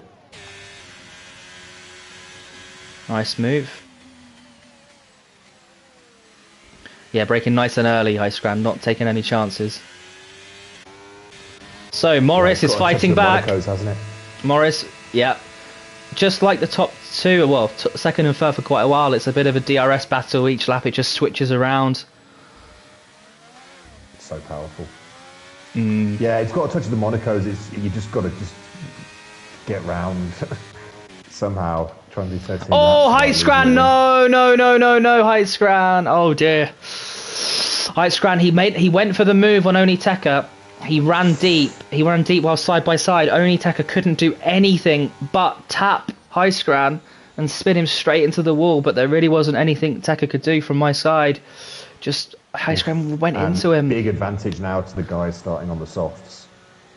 Speaker 1: Nice move. Yeah, breaking nice and early, Heiscran, not taking any chances. So Morris is fighting back.
Speaker 2: Monaco's, hasn't it?
Speaker 1: Morris, yeah. Just like the top two, well, second and third for quite a while, it's a bit of a DRS battle. Each lap it just switches around.
Speaker 2: It's so powerful. Yeah, it's got a touch of the Monacos. You just got to get round somehow. Try and do 13 laps.
Speaker 1: Heiscran, no, Heiscran. Oh dear. Heiscran, he went for the move on Oni Tekka. He ran deep while side by side. Oni Tekka couldn't do anything but tap Heiscran and spin him straight into the wall, but there really wasn't anything Tekka could do from my side. Just Heiscran went into him.
Speaker 2: Big advantage now to the guys starting on the softs.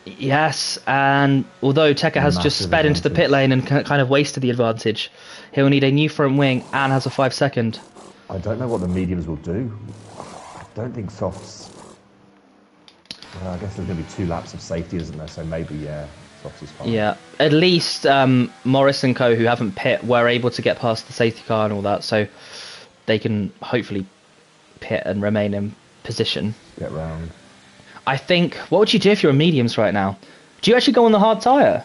Speaker 1: Yes, and although Tekka has just sped into the pit lane and kind of wasted the advantage, he'll need a new front wing and has a 5 second.
Speaker 2: I don't know what the mediums will do. I don't think softs... Well, I guess there's going to be 2 laps of safety, isn't there? So maybe, softs is fine.
Speaker 1: Yeah, at least Morris and co, who haven't pit, were able to get past the safety car and all that, so they can hopefully pit and remain in position.
Speaker 2: Get round.
Speaker 1: I think, what would you do if you're a mediums right now? Do you actually go on the hard tyre?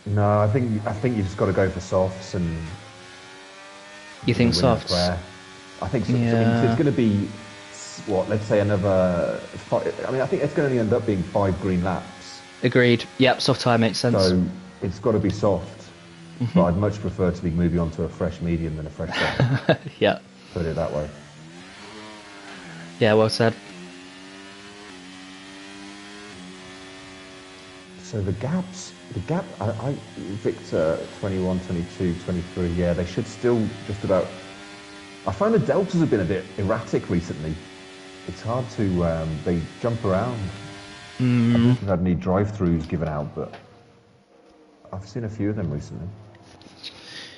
Speaker 2: No, I think you just got to go for softs and...
Speaker 1: You think softs?
Speaker 2: I think so. Yeah. I mean, it's going to be, what, let's say another... I think it's going to end up being 5 green laps.
Speaker 1: Agreed. Yep, soft tyre makes sense.
Speaker 2: So it's got to be soft. But I'd much prefer to be moving on to a fresh medium than a fresh soft.
Speaker 1: Yeah.
Speaker 2: Put it that way.
Speaker 1: Yeah, well said.
Speaker 2: So the gap, Victor 21, 22, 23, yeah, they should still just about... I find the deltas have been a bit erratic recently. It's hard to, they jump around. I don't think we've had any drive-throughs given out, but I've seen a few of them recently.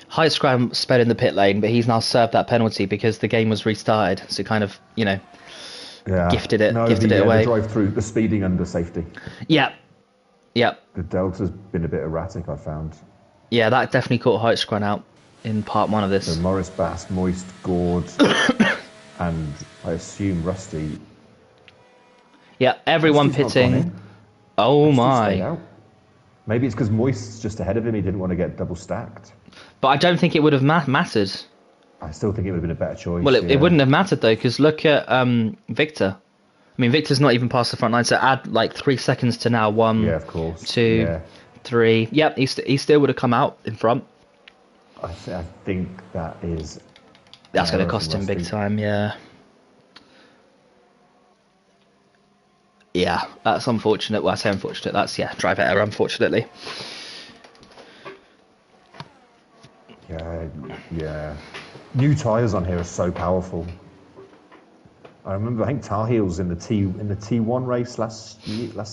Speaker 1: High scram sped in the pit lane, but he's now served that penalty because the game was restarted. So kind of, gifted it away.
Speaker 2: The drive-through, the speeding under safety.
Speaker 1: Yeah.
Speaker 2: The delta's been a bit erratic, I found.
Speaker 1: Yeah, that definitely caught High scram out in part one of this.
Speaker 2: So Morris, Bass, Moist, Gord, and I assume Rusty.
Speaker 1: Yeah, everyone pitting. Oh my.
Speaker 2: Maybe it's because Moist's just ahead of him. He didn't want to get double stacked.
Speaker 1: But I don't think it would have mattered.
Speaker 2: I still think it would have been a better choice.
Speaker 1: Well, it wouldn't have mattered though, because look at Victor. I mean, Victor's not even past the front line, so add like 3 seconds to now. 1,
Speaker 2: yeah, of course.
Speaker 1: 2, 3. Yep, he still would have come out in front.
Speaker 2: I think that is...
Speaker 1: That's going to cost him big time, yeah. Yeah, that's unfortunate. Well, I say unfortunate. That's, driver error, unfortunately.
Speaker 2: Yeah. New tyres on here are so powerful. I remember, I think Tar Heels in the T1 race last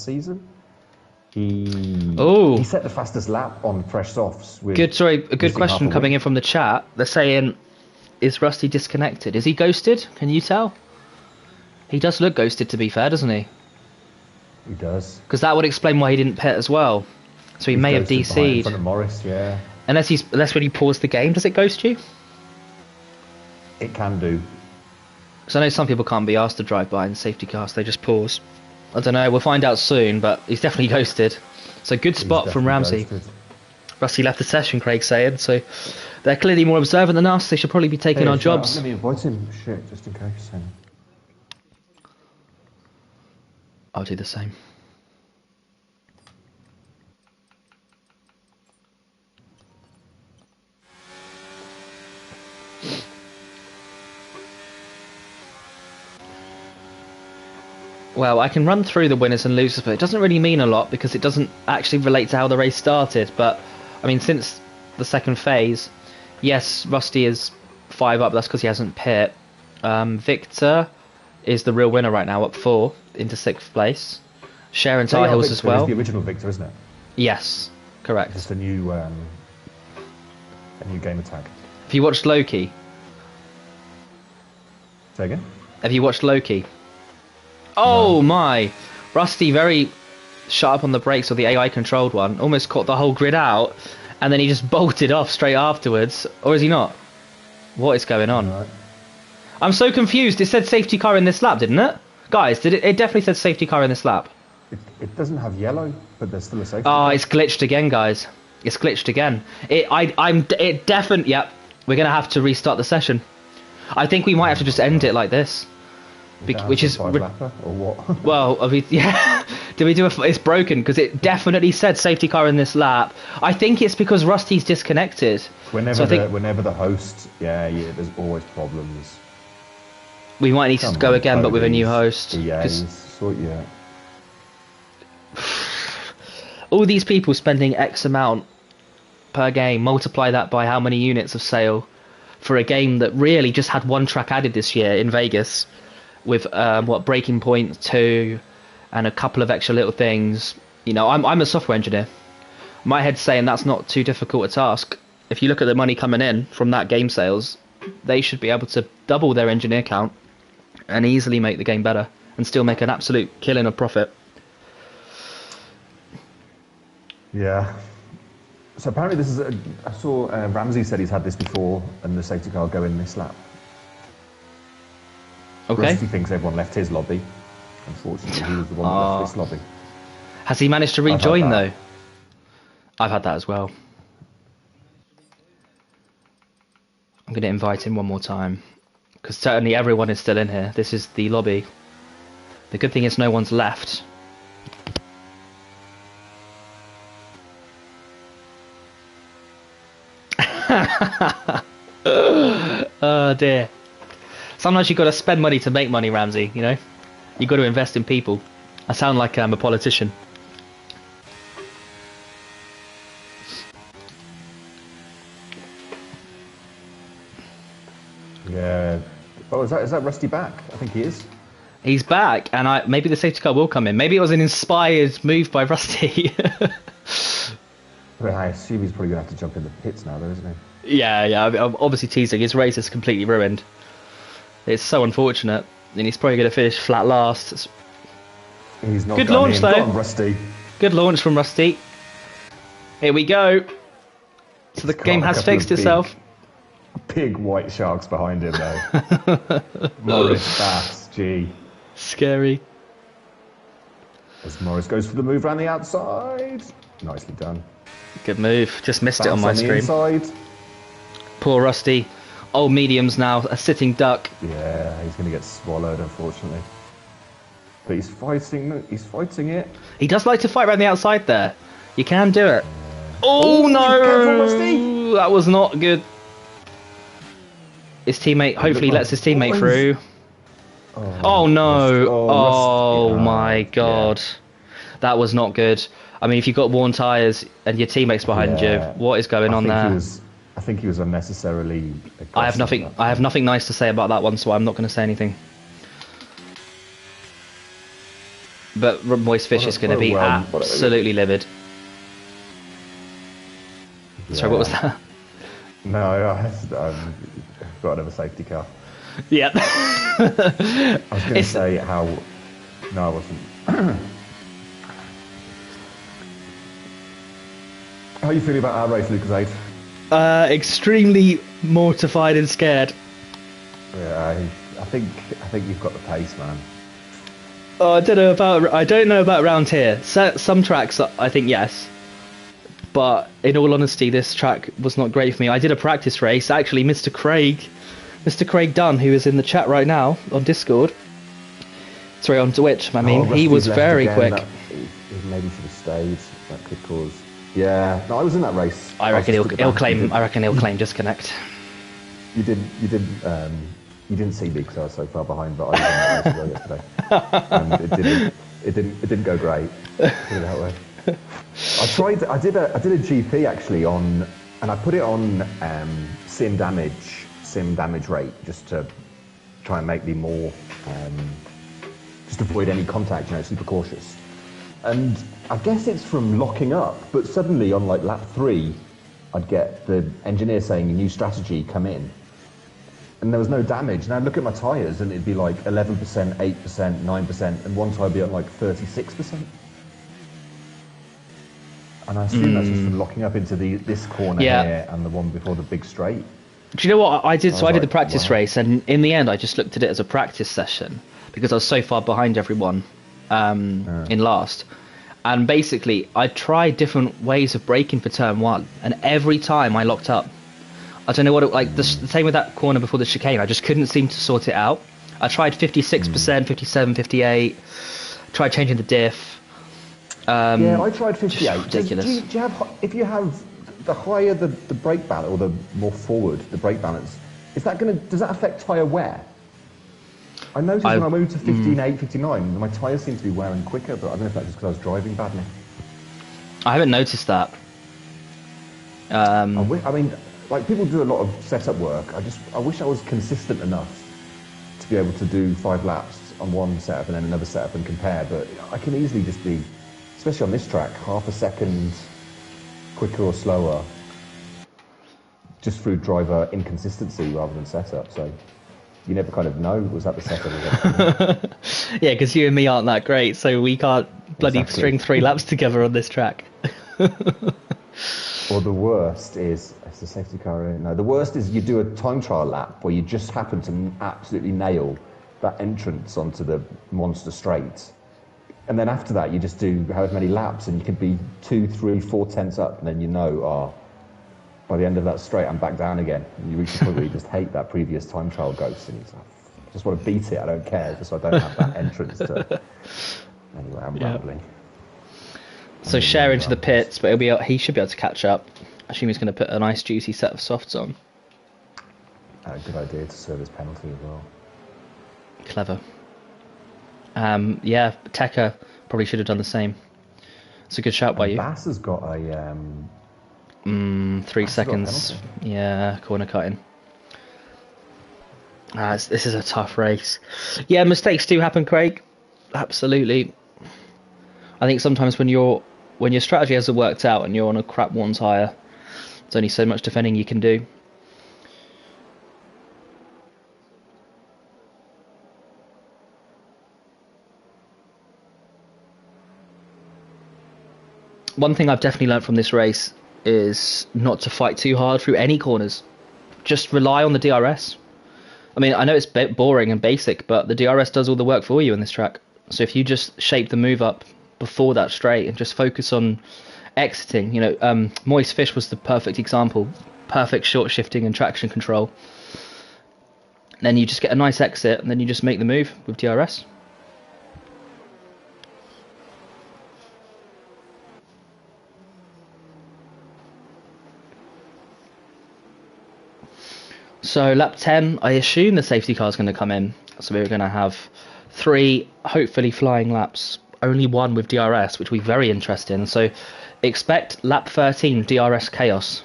Speaker 2: season. He set the fastest lap on fresh softs.
Speaker 1: A good question coming in from the chat. They're saying, is Rusty disconnected? Is he ghosted? Can you tell? He does look ghosted, to be fair, doesn't he?
Speaker 2: He does.
Speaker 1: Because that would explain why he didn't pit as well. So he may have DC'd.
Speaker 2: In front of Morris, yeah.
Speaker 1: Unless when you pause the game, does it ghost you?
Speaker 2: It can do.
Speaker 1: Because I know some people can't be asked to drive by in safety cars, they just pause. I don't know, we'll find out soon, but he's definitely ghosted. So good spot from Ramsey.
Speaker 2: Ghosted.
Speaker 1: Rusty left the session, Craig's saying, so they're clearly more observant than us, they should probably be taking our jobs.
Speaker 2: Let me invite him, shit, just in case.
Speaker 1: I'll do the same. Well, I can run through the winners and losers, but it doesn't really mean a lot because it doesn't actually relate to how the race started. But, I mean, since the second phase, yes, Rusty is 5 up, that's because he hasn't pit. Victor is the real winner right now, up 4 into 6th place. Sharon Tar Heels as well.
Speaker 2: It's the original Victor, isn't it?
Speaker 1: Yes, correct.
Speaker 2: Just a new gamer tag.
Speaker 1: Have you watched Loki?
Speaker 2: Say again?
Speaker 1: Have you watched Loki? Oh my! Rusty very sharp on the brakes, or the AI controlled one, almost caught the whole grid out, and then he just bolted off straight afterwards. Or is he not? What is going on?
Speaker 2: Right.
Speaker 1: I'm so confused. It said safety car in this lap, didn't it? Guys, it definitely said safety car in this lap.
Speaker 2: It doesn't have yellow, but there's still a safety
Speaker 1: Oh,
Speaker 2: car.
Speaker 1: it's glitched again, guys. It's glitched again. Yep, we're going to have to restart the session. I think we might have to just end it like this. Which is...
Speaker 2: Five-lapper, or what?
Speaker 1: Well, yeah. Did we do it's broken, because it definitely said safety car in this lap. I think it's because Rusty's disconnected.
Speaker 2: Whenever the host... Yeah, there's always problems.
Speaker 1: We might need to go again, but with a new host.
Speaker 2: Yeah, sort you out.
Speaker 1: All these people spending X amount per game, multiply that by how many units of sale for a game that really just had 1 track added this year in Vegas, with Breaking Point 2 and a couple of extra little things. You know, I'm a software engineer. My head's saying that's not too difficult a task. If you look at the money coming in from that game sales, they should be able to double their engineer count and easily make the game better and still make an absolute killing of profit.
Speaker 2: Yeah. So apparently this is I saw Ramsey said he's had this before, and the safety car go in this lap.
Speaker 1: Okay.
Speaker 2: Rusty thinks everyone left his lobby. Unfortunately, he was the one that left this lobby.
Speaker 1: Has he managed to rejoin though? I've had that as well. I'm going to invite him one more time, because certainly everyone is still in here. This is the lobby. The good thing is no one's left. Oh dear. Sometimes you've got to spend money to make money, Ramsey, you know? You've got to invest in people. I sound like I'm a politician.
Speaker 2: Yeah. Oh, is that Rusty back? I think he is.
Speaker 1: He's back, and maybe the safety car will come in. Maybe it was an inspired move by Rusty.
Speaker 2: Well, I assume he's probably going to have to jump in the pits now, though, isn't he?
Speaker 1: Yeah. I'm obviously teasing. His race is completely ruined. It's so unfortunate, and he's probably going to finish flat last.
Speaker 2: He's not.
Speaker 1: Good launch, though.
Speaker 2: Go on, Rusty.
Speaker 1: Good launch from Rusty. Here we go. So the game has fixed itself.
Speaker 2: Big white sharks behind him, though. Morris Bass, gee.
Speaker 1: Scary.
Speaker 2: As Morris goes for the move around the outside. Nicely done.
Speaker 1: Good move. Just missed it on my screen.
Speaker 2: Inside.
Speaker 1: Poor Rusty. Old mediums now. A sitting duck.
Speaker 2: Yeah, he's going to get swallowed, unfortunately. But he's fighting. He's fighting it.
Speaker 1: He does like to fight around the outside there. You can do it. Oh, no! That was not good. His teammate hopefully lets his teammate through. Oh no! Oh my god. Yeah. That was not good. I mean, if you've got worn tyres and your teammate's behind you, what is going on there?
Speaker 2: I think he was unnecessarily aggressive.
Speaker 1: I have nothing nice to say about that one, so I'm not going to say anything. But Moist Fish is going to be absolutely livid. Yeah. Sorry, what was that?
Speaker 2: No, I've got another safety car.
Speaker 1: Yeah.
Speaker 2: I was going to say how... No, I wasn't. How are you feeling about our race, Lucas 8?
Speaker 1: Extremely mortified and scared.
Speaker 2: Yeah, I think you've got the pace, man.
Speaker 1: Oh, I don't know about around here. Some tracks, I think yes. But in all honesty, this track was not great for me. I did a practice race. Actually, Mr. Craig Dunn, who is in the chat right now on Discord. Sorry, on Twitch. I mean, he was very quick.
Speaker 2: He maybe should have stayed. That could cause. Yeah, no, I was in that race.
Speaker 1: I reckon he'll claim disconnect.
Speaker 2: You didn't see me because I was so far behind, but I was in that race as well yesterday, and it didn't go great. Put it that way. I did a GP actually on, and I put it on sim damage rate just to try and make me more, just avoid any contact, super cautious. And I guess it's from locking up, but suddenly on like lap 3, I'd get the engineer saying a new strategy come in, and there was no damage. And I'd look at my tyres and it'd be like 11%, 8%, 9%, and one tyre would be at like 36%. And I assume that's just from locking up into this corner here and the one before the big straight. Do
Speaker 1: you know what I did? So I did the practice race, and in the end, I just looked at it as a practice session because I was so far behind everyone in last. And basically, I tried different ways of braking for turn 1, and every time I locked up. I don't know what the same with that corner before the chicane. I just couldn't seem to sort it out. I tried 56%, 57, 58. Tried changing the diff.
Speaker 2: Yeah, I tried 58.
Speaker 1: Ridiculous.
Speaker 2: Do you have, if you have the higher the brake balance, or the more forward the brake balance, does that affect tyre wear? I noticed when I moved to 15.8, 59, my tyres seem to be wearing quicker, but I don't know if that's just because I was driving badly.
Speaker 1: I haven't noticed that.
Speaker 2: I mean, like, people do a lot of setup work. I wish I was consistent enough to be able to do 5 laps on one setup and then another setup and compare, but I can easily just be, especially on this track, half a second quicker or slower, just through driver inconsistency rather than setup. So you never kind of know, was that the setup?
Speaker 1: Yeah, because you and me aren't that great, so we can't bloody string 3 laps together on this track.
Speaker 2: Or the worst is, it's the safety car in. No, the worst is you do a time trial lap where you just happen to absolutely nail that entrance onto the monster straight. And then after that, you just do however many laps, and you could be 2, 3, 4 tenths up, and then by the end of that straight, I'm back down again. And you reach the point where you just hate that previous time trial ghost, and you just want to beat it. I don't care, just so I don't have that entrance to. Anyway, I'm rambling.
Speaker 1: So share into the pits, but he should be able to catch up. I assume he's going to put a nice juicy set of softs on.
Speaker 2: Good idea to serve his penalty as well.
Speaker 1: Clever. Yeah, Tekka probably should have done the same. It's a good shout by you.
Speaker 2: Bass has got a
Speaker 1: 3 seconds. Yeah, corner cutting. This is a tough race. Yeah, mistakes do happen, Craig. Absolutely. I think sometimes when your strategy hasn't worked out and you're on a crap one tyre, there's only so much defending you can do. One thing I've definitely learned from this race is not to fight too hard through any corners. Just rely on the DRS. I mean, I know it's boring and basic, but the DRS does all the work for you in this track. So if you just shape the move up before that straight and just focus on exiting, Moist Fish was the perfect example. Perfect short shifting and traction control. And then you just get a nice exit and then you just make the move with DRS. So lap 10, I assume the safety car is going to come in. So we're going to have 3 hopefully flying laps, only 1 with DRS, which will be very interesting. So expect lap 13 DRS chaos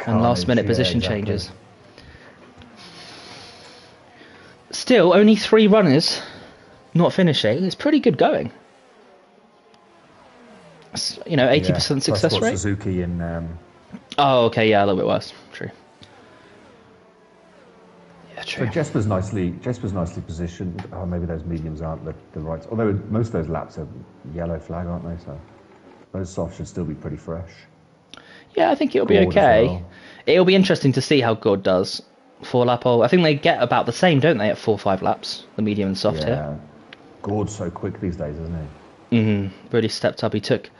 Speaker 1: and last minute position changes. Still, only 3 runners not finishing. It's pretty good going. 80% success rate.
Speaker 2: Suzuki in.
Speaker 1: Oh, okay, yeah, a little bit worse. True.
Speaker 2: So Jesper's nicely positioned. Oh, maybe those mediums aren't the right. Although most of those laps are yellow flag, aren't they? So those softs should still be pretty fresh.
Speaker 1: Yeah, I think it'll be okay. Well. It'll be interesting to see how God does for lap hole. I think they get about the same, don't they, at 4-5 laps, the medium and soft here.
Speaker 2: Gord's so quick these days, isn't he?
Speaker 1: Really stepped up. He took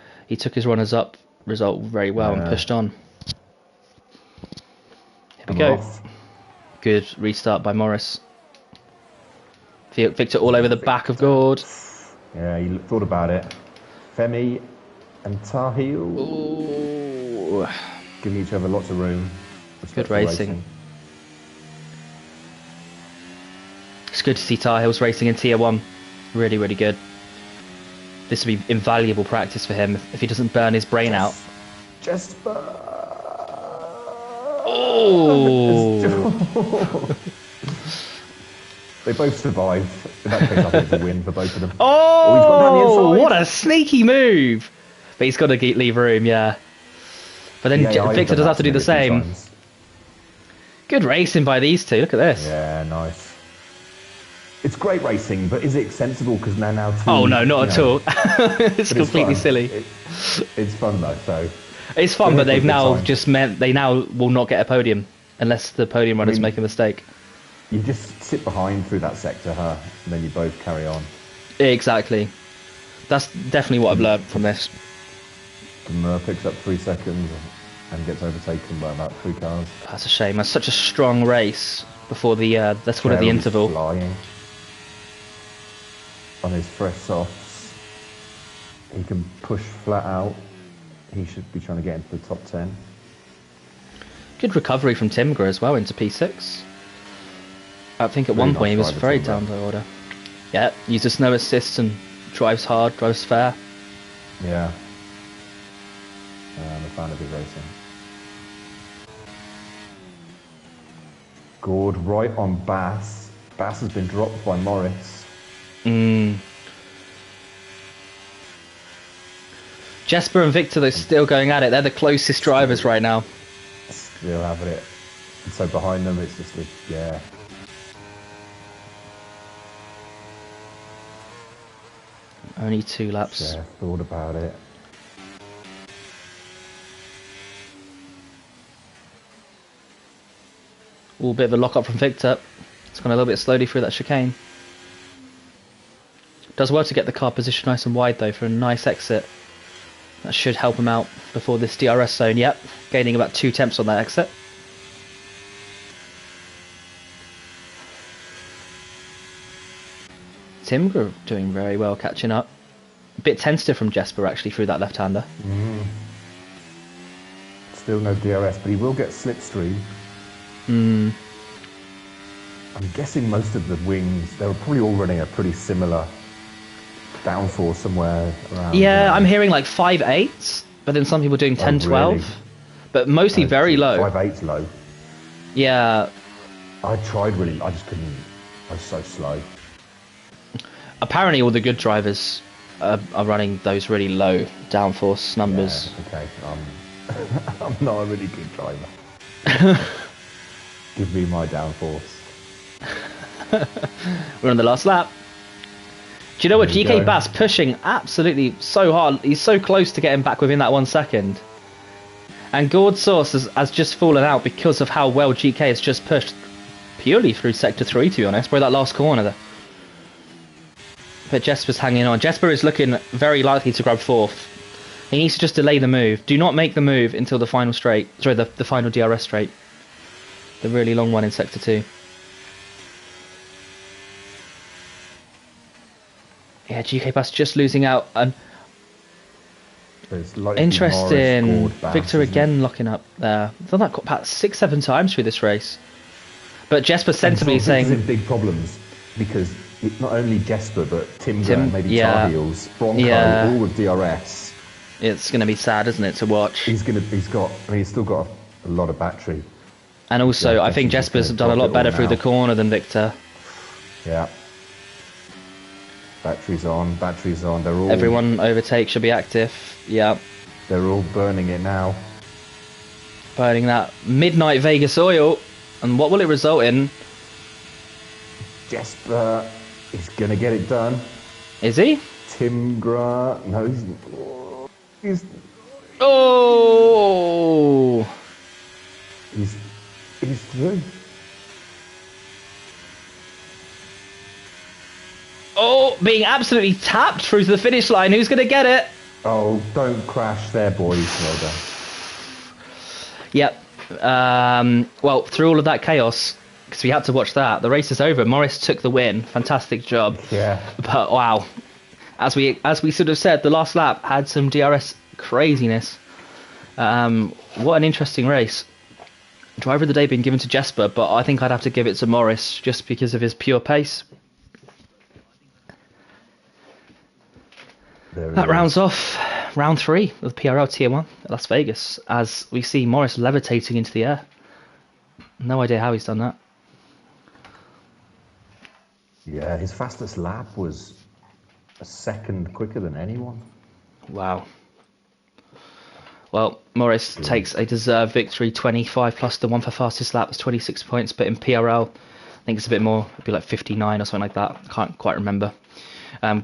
Speaker 1: his runners up result very well and pushed on. Here we go.
Speaker 2: Off.
Speaker 1: Good restart by Morris. Victor all over the back of Gord.
Speaker 2: Yeah, he thought about it. Femi and Tahil.
Speaker 1: Ooh.
Speaker 2: Giving each other lots of room.
Speaker 1: Good racing. It's good to see Tahil's racing in Tier 1. Really, really good. This would be invaluable practice for him if he doesn't burn his brain out.
Speaker 2: Jesper.
Speaker 1: Oh!
Speaker 2: They both survive. In that case, I think it's a win for both of them.
Speaker 1: Oh! He's gone down the inside. What a sneaky move! But he's got to leave room, yeah. But then Victor does have to do the same. Good racing by these two. Look at this.
Speaker 2: Yeah, nice. It's great racing, but is it sensible? Because now.
Speaker 1: Oh no, not at all. It's completely silly.
Speaker 2: It's fun though. So.
Speaker 1: It's fun, but they've now just meant they now will not get a podium unless the podium runners make a mistake.
Speaker 2: You just sit behind through that sector, and then you both carry on.
Speaker 1: Exactly. That's definitely what I've learned from this.
Speaker 2: Demur picks up 3 seconds and gets overtaken by about 3 cars.
Speaker 1: That's a shame. That's such a strong race before the let's call it the interval.
Speaker 2: Flying on his fresh softs, he can push flat out. He should be trying to get into the top 10.
Speaker 1: Good recovery from Timger as well into P6. I think at one point he was very down by order. Yeah, uses no assists and drives hard, drives fair.
Speaker 2: Yeah. I'm a fan of his racing. Gord right on Bass. Bass has been dropped by Morris.
Speaker 1: Jesper and Victor, they're still going at it. They're the closest drivers right now.
Speaker 2: Still having it. And so behind them, it's just yeah.
Speaker 1: Only 2 laps.
Speaker 2: Yeah, thought about it.
Speaker 1: Ooh, bit of a lock up from Victor. It's gone a little bit slowly through that chicane. Does well to get the car positioned nice and wide though for a nice exit. That should help him out before this DRS zone. Yep, gaining about 2 temps on that exit. Timger doing very well, catching up. A bit tentative from Jesper actually through that left-hander.
Speaker 2: Still no DRS, but he will get slipstream. I'm guessing most of the wings, they were probably all running a pretty similar downforce somewhere around.
Speaker 1: Yeah, I'm hearing like 5.8s, but then some people doing 10-12. Really? But mostly very low.
Speaker 2: 5.8's low.
Speaker 1: Yeah.
Speaker 2: I tried really. I just couldn't. I was so slow.
Speaker 1: Apparently, all the good drivers are running those really low downforce numbers.
Speaker 2: Yeah, okay. I'm not a really good driver. Give me my downforce.
Speaker 1: We're on the last lap. Do you know what? GK Bass pushing absolutely so hard. He's so close to getting back within that 1 second. And Gord Sauce has just fallen out because of how well GK has just pushed purely through Sector 3, to be honest. Probably that last corner there. But Jesper's hanging on. Jesper is looking very likely to grab 4th. He needs to just delay the move. Do not make the move until the final straight. Sorry, the final DRS straight. The really long one in Sector 2. Yeah, GK Bass just losing out. And interesting. Victor again locking up there. I've done that about 6-7 times through this race. But Jesper sensibly saying...
Speaker 2: Victor's in big problems because not only Jesper, but Tim maybe Tar Heels, Bronco, all with DRS.
Speaker 1: It's going to be sad, isn't it, to watch?
Speaker 2: He's still got a lot of battery.
Speaker 1: And also, I think Jesper's done a lot better through the corner than Victor.
Speaker 2: Yeah. Batteries on. They're all...
Speaker 1: Everyone overtake should be active. Yeah.
Speaker 2: They're all burning it now.
Speaker 1: Burning that midnight Vegas oil. And what will it result in?
Speaker 2: Jesper is going to get it done.
Speaker 1: Is he?
Speaker 2: Tim Grant... No, he's...
Speaker 1: Oh!
Speaker 2: He's through.
Speaker 1: Oh, being absolutely tapped through to the finish line. Who's going to get it?
Speaker 2: Oh, don't crash there, boys. Well done.
Speaker 1: Yep. Well, through all of that chaos, because we had to watch that, the race is over. Morris took the win. Fantastic job.
Speaker 2: Yeah.
Speaker 1: But wow, as we sort of said, the last lap had some DRS craziness. What an interesting race. Driver of the day being given to Jesper, but I think I'd have to give it to Morris just because of his pure pace. That rounds off round 3 of PRL Tier 1 at Las Vegas, as we see Morris levitating into the air. No idea how he's done that.
Speaker 2: Yeah, his fastest lap was a second quicker than anyone.
Speaker 1: Wow. Well, Morris takes a deserved victory, 25 plus the one for fastest lap was 26 points, but in PRL, I think it's a bit more, it'd be like 59 or something like that. I can't quite remember.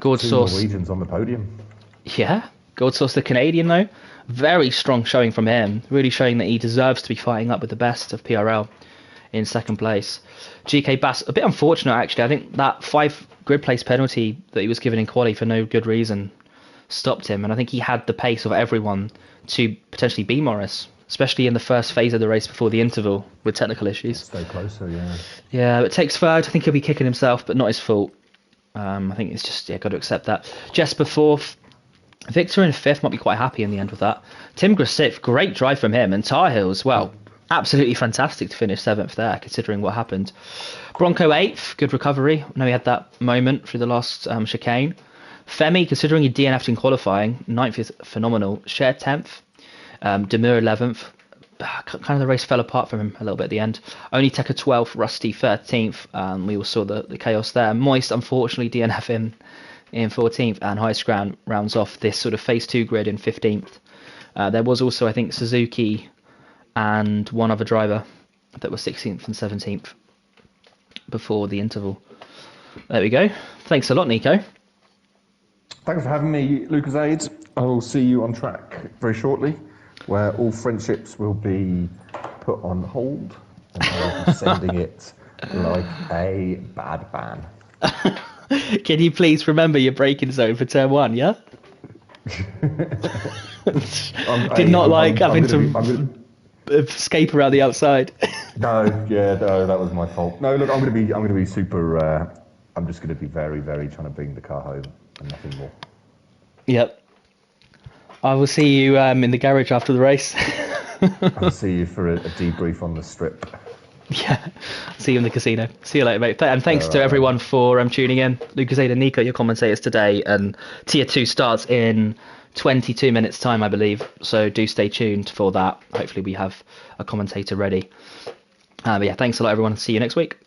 Speaker 1: Gord Sauce.
Speaker 2: Norwegians on the podium.
Speaker 1: Yeah, Gord Sauce, the Canadian though, very strong showing from him, really showing that he deserves to be fighting up with the best of PRL in second place. GK Bass, a bit unfortunate actually. I think that 5 grid place penalty that he was given in quali for no good reason stopped him, and I think he had the pace of everyone to potentially beat Morris, especially in the first phase of the race before the interval with technical issues.
Speaker 2: Stay closer, yeah.
Speaker 1: Yeah, but takes third. I think he'll be kicking himself, but not his fault. I think it's just, got to accept that. Jesper 4th. Victor in 5th, might be quite happy in the end with that. Tim Grasif, great drive from him. And Tar Heels, well, absolutely fantastic to finish 7th there, considering what happened. Bronco 8th, good recovery. I know he had that moment through the last chicane. Femi, considering he DNF'd in qualifying, 9th is phenomenal. Cher 10th. Demir 11th. Kind of the race fell apart from him a little bit at the end. Only Tekka 12th, Rusty 13th. We all saw the chaos there. Moist, unfortunately, DNF in 14th, and Highest Ground rounds off this sort of phase 2 grid in 15th. There was also, I think, Suzuki and one other driver that was 16th and 17th before the interval. There we go. Thanks a lot, Nico.
Speaker 2: Thanks for having me, Lucas Aids. I will see you on track very shortly, where all friendships will be put on hold, and I will be sending it like a bad man.
Speaker 1: Can you please remember your braking zone for turn 1, yeah? Did not like having to escape around the outside.
Speaker 2: No, that was my fault. No, look, I'm gonna be super. I'm just gonna be very, very trying to bring the car home and nothing more.
Speaker 1: Yep. I will see you in the garage after the race.
Speaker 2: I'll see you for a debrief on the strip.
Speaker 1: Yeah, see you in the casino. See you later, mate. And thanks to everyone for tuning in. Lucas Aid and Nico, your commentators today. And Tier 2 starts in 22 minutes' time, I believe. So do stay tuned for that. Hopefully we have a commentator ready. But yeah, thanks a lot, everyone. See you next week.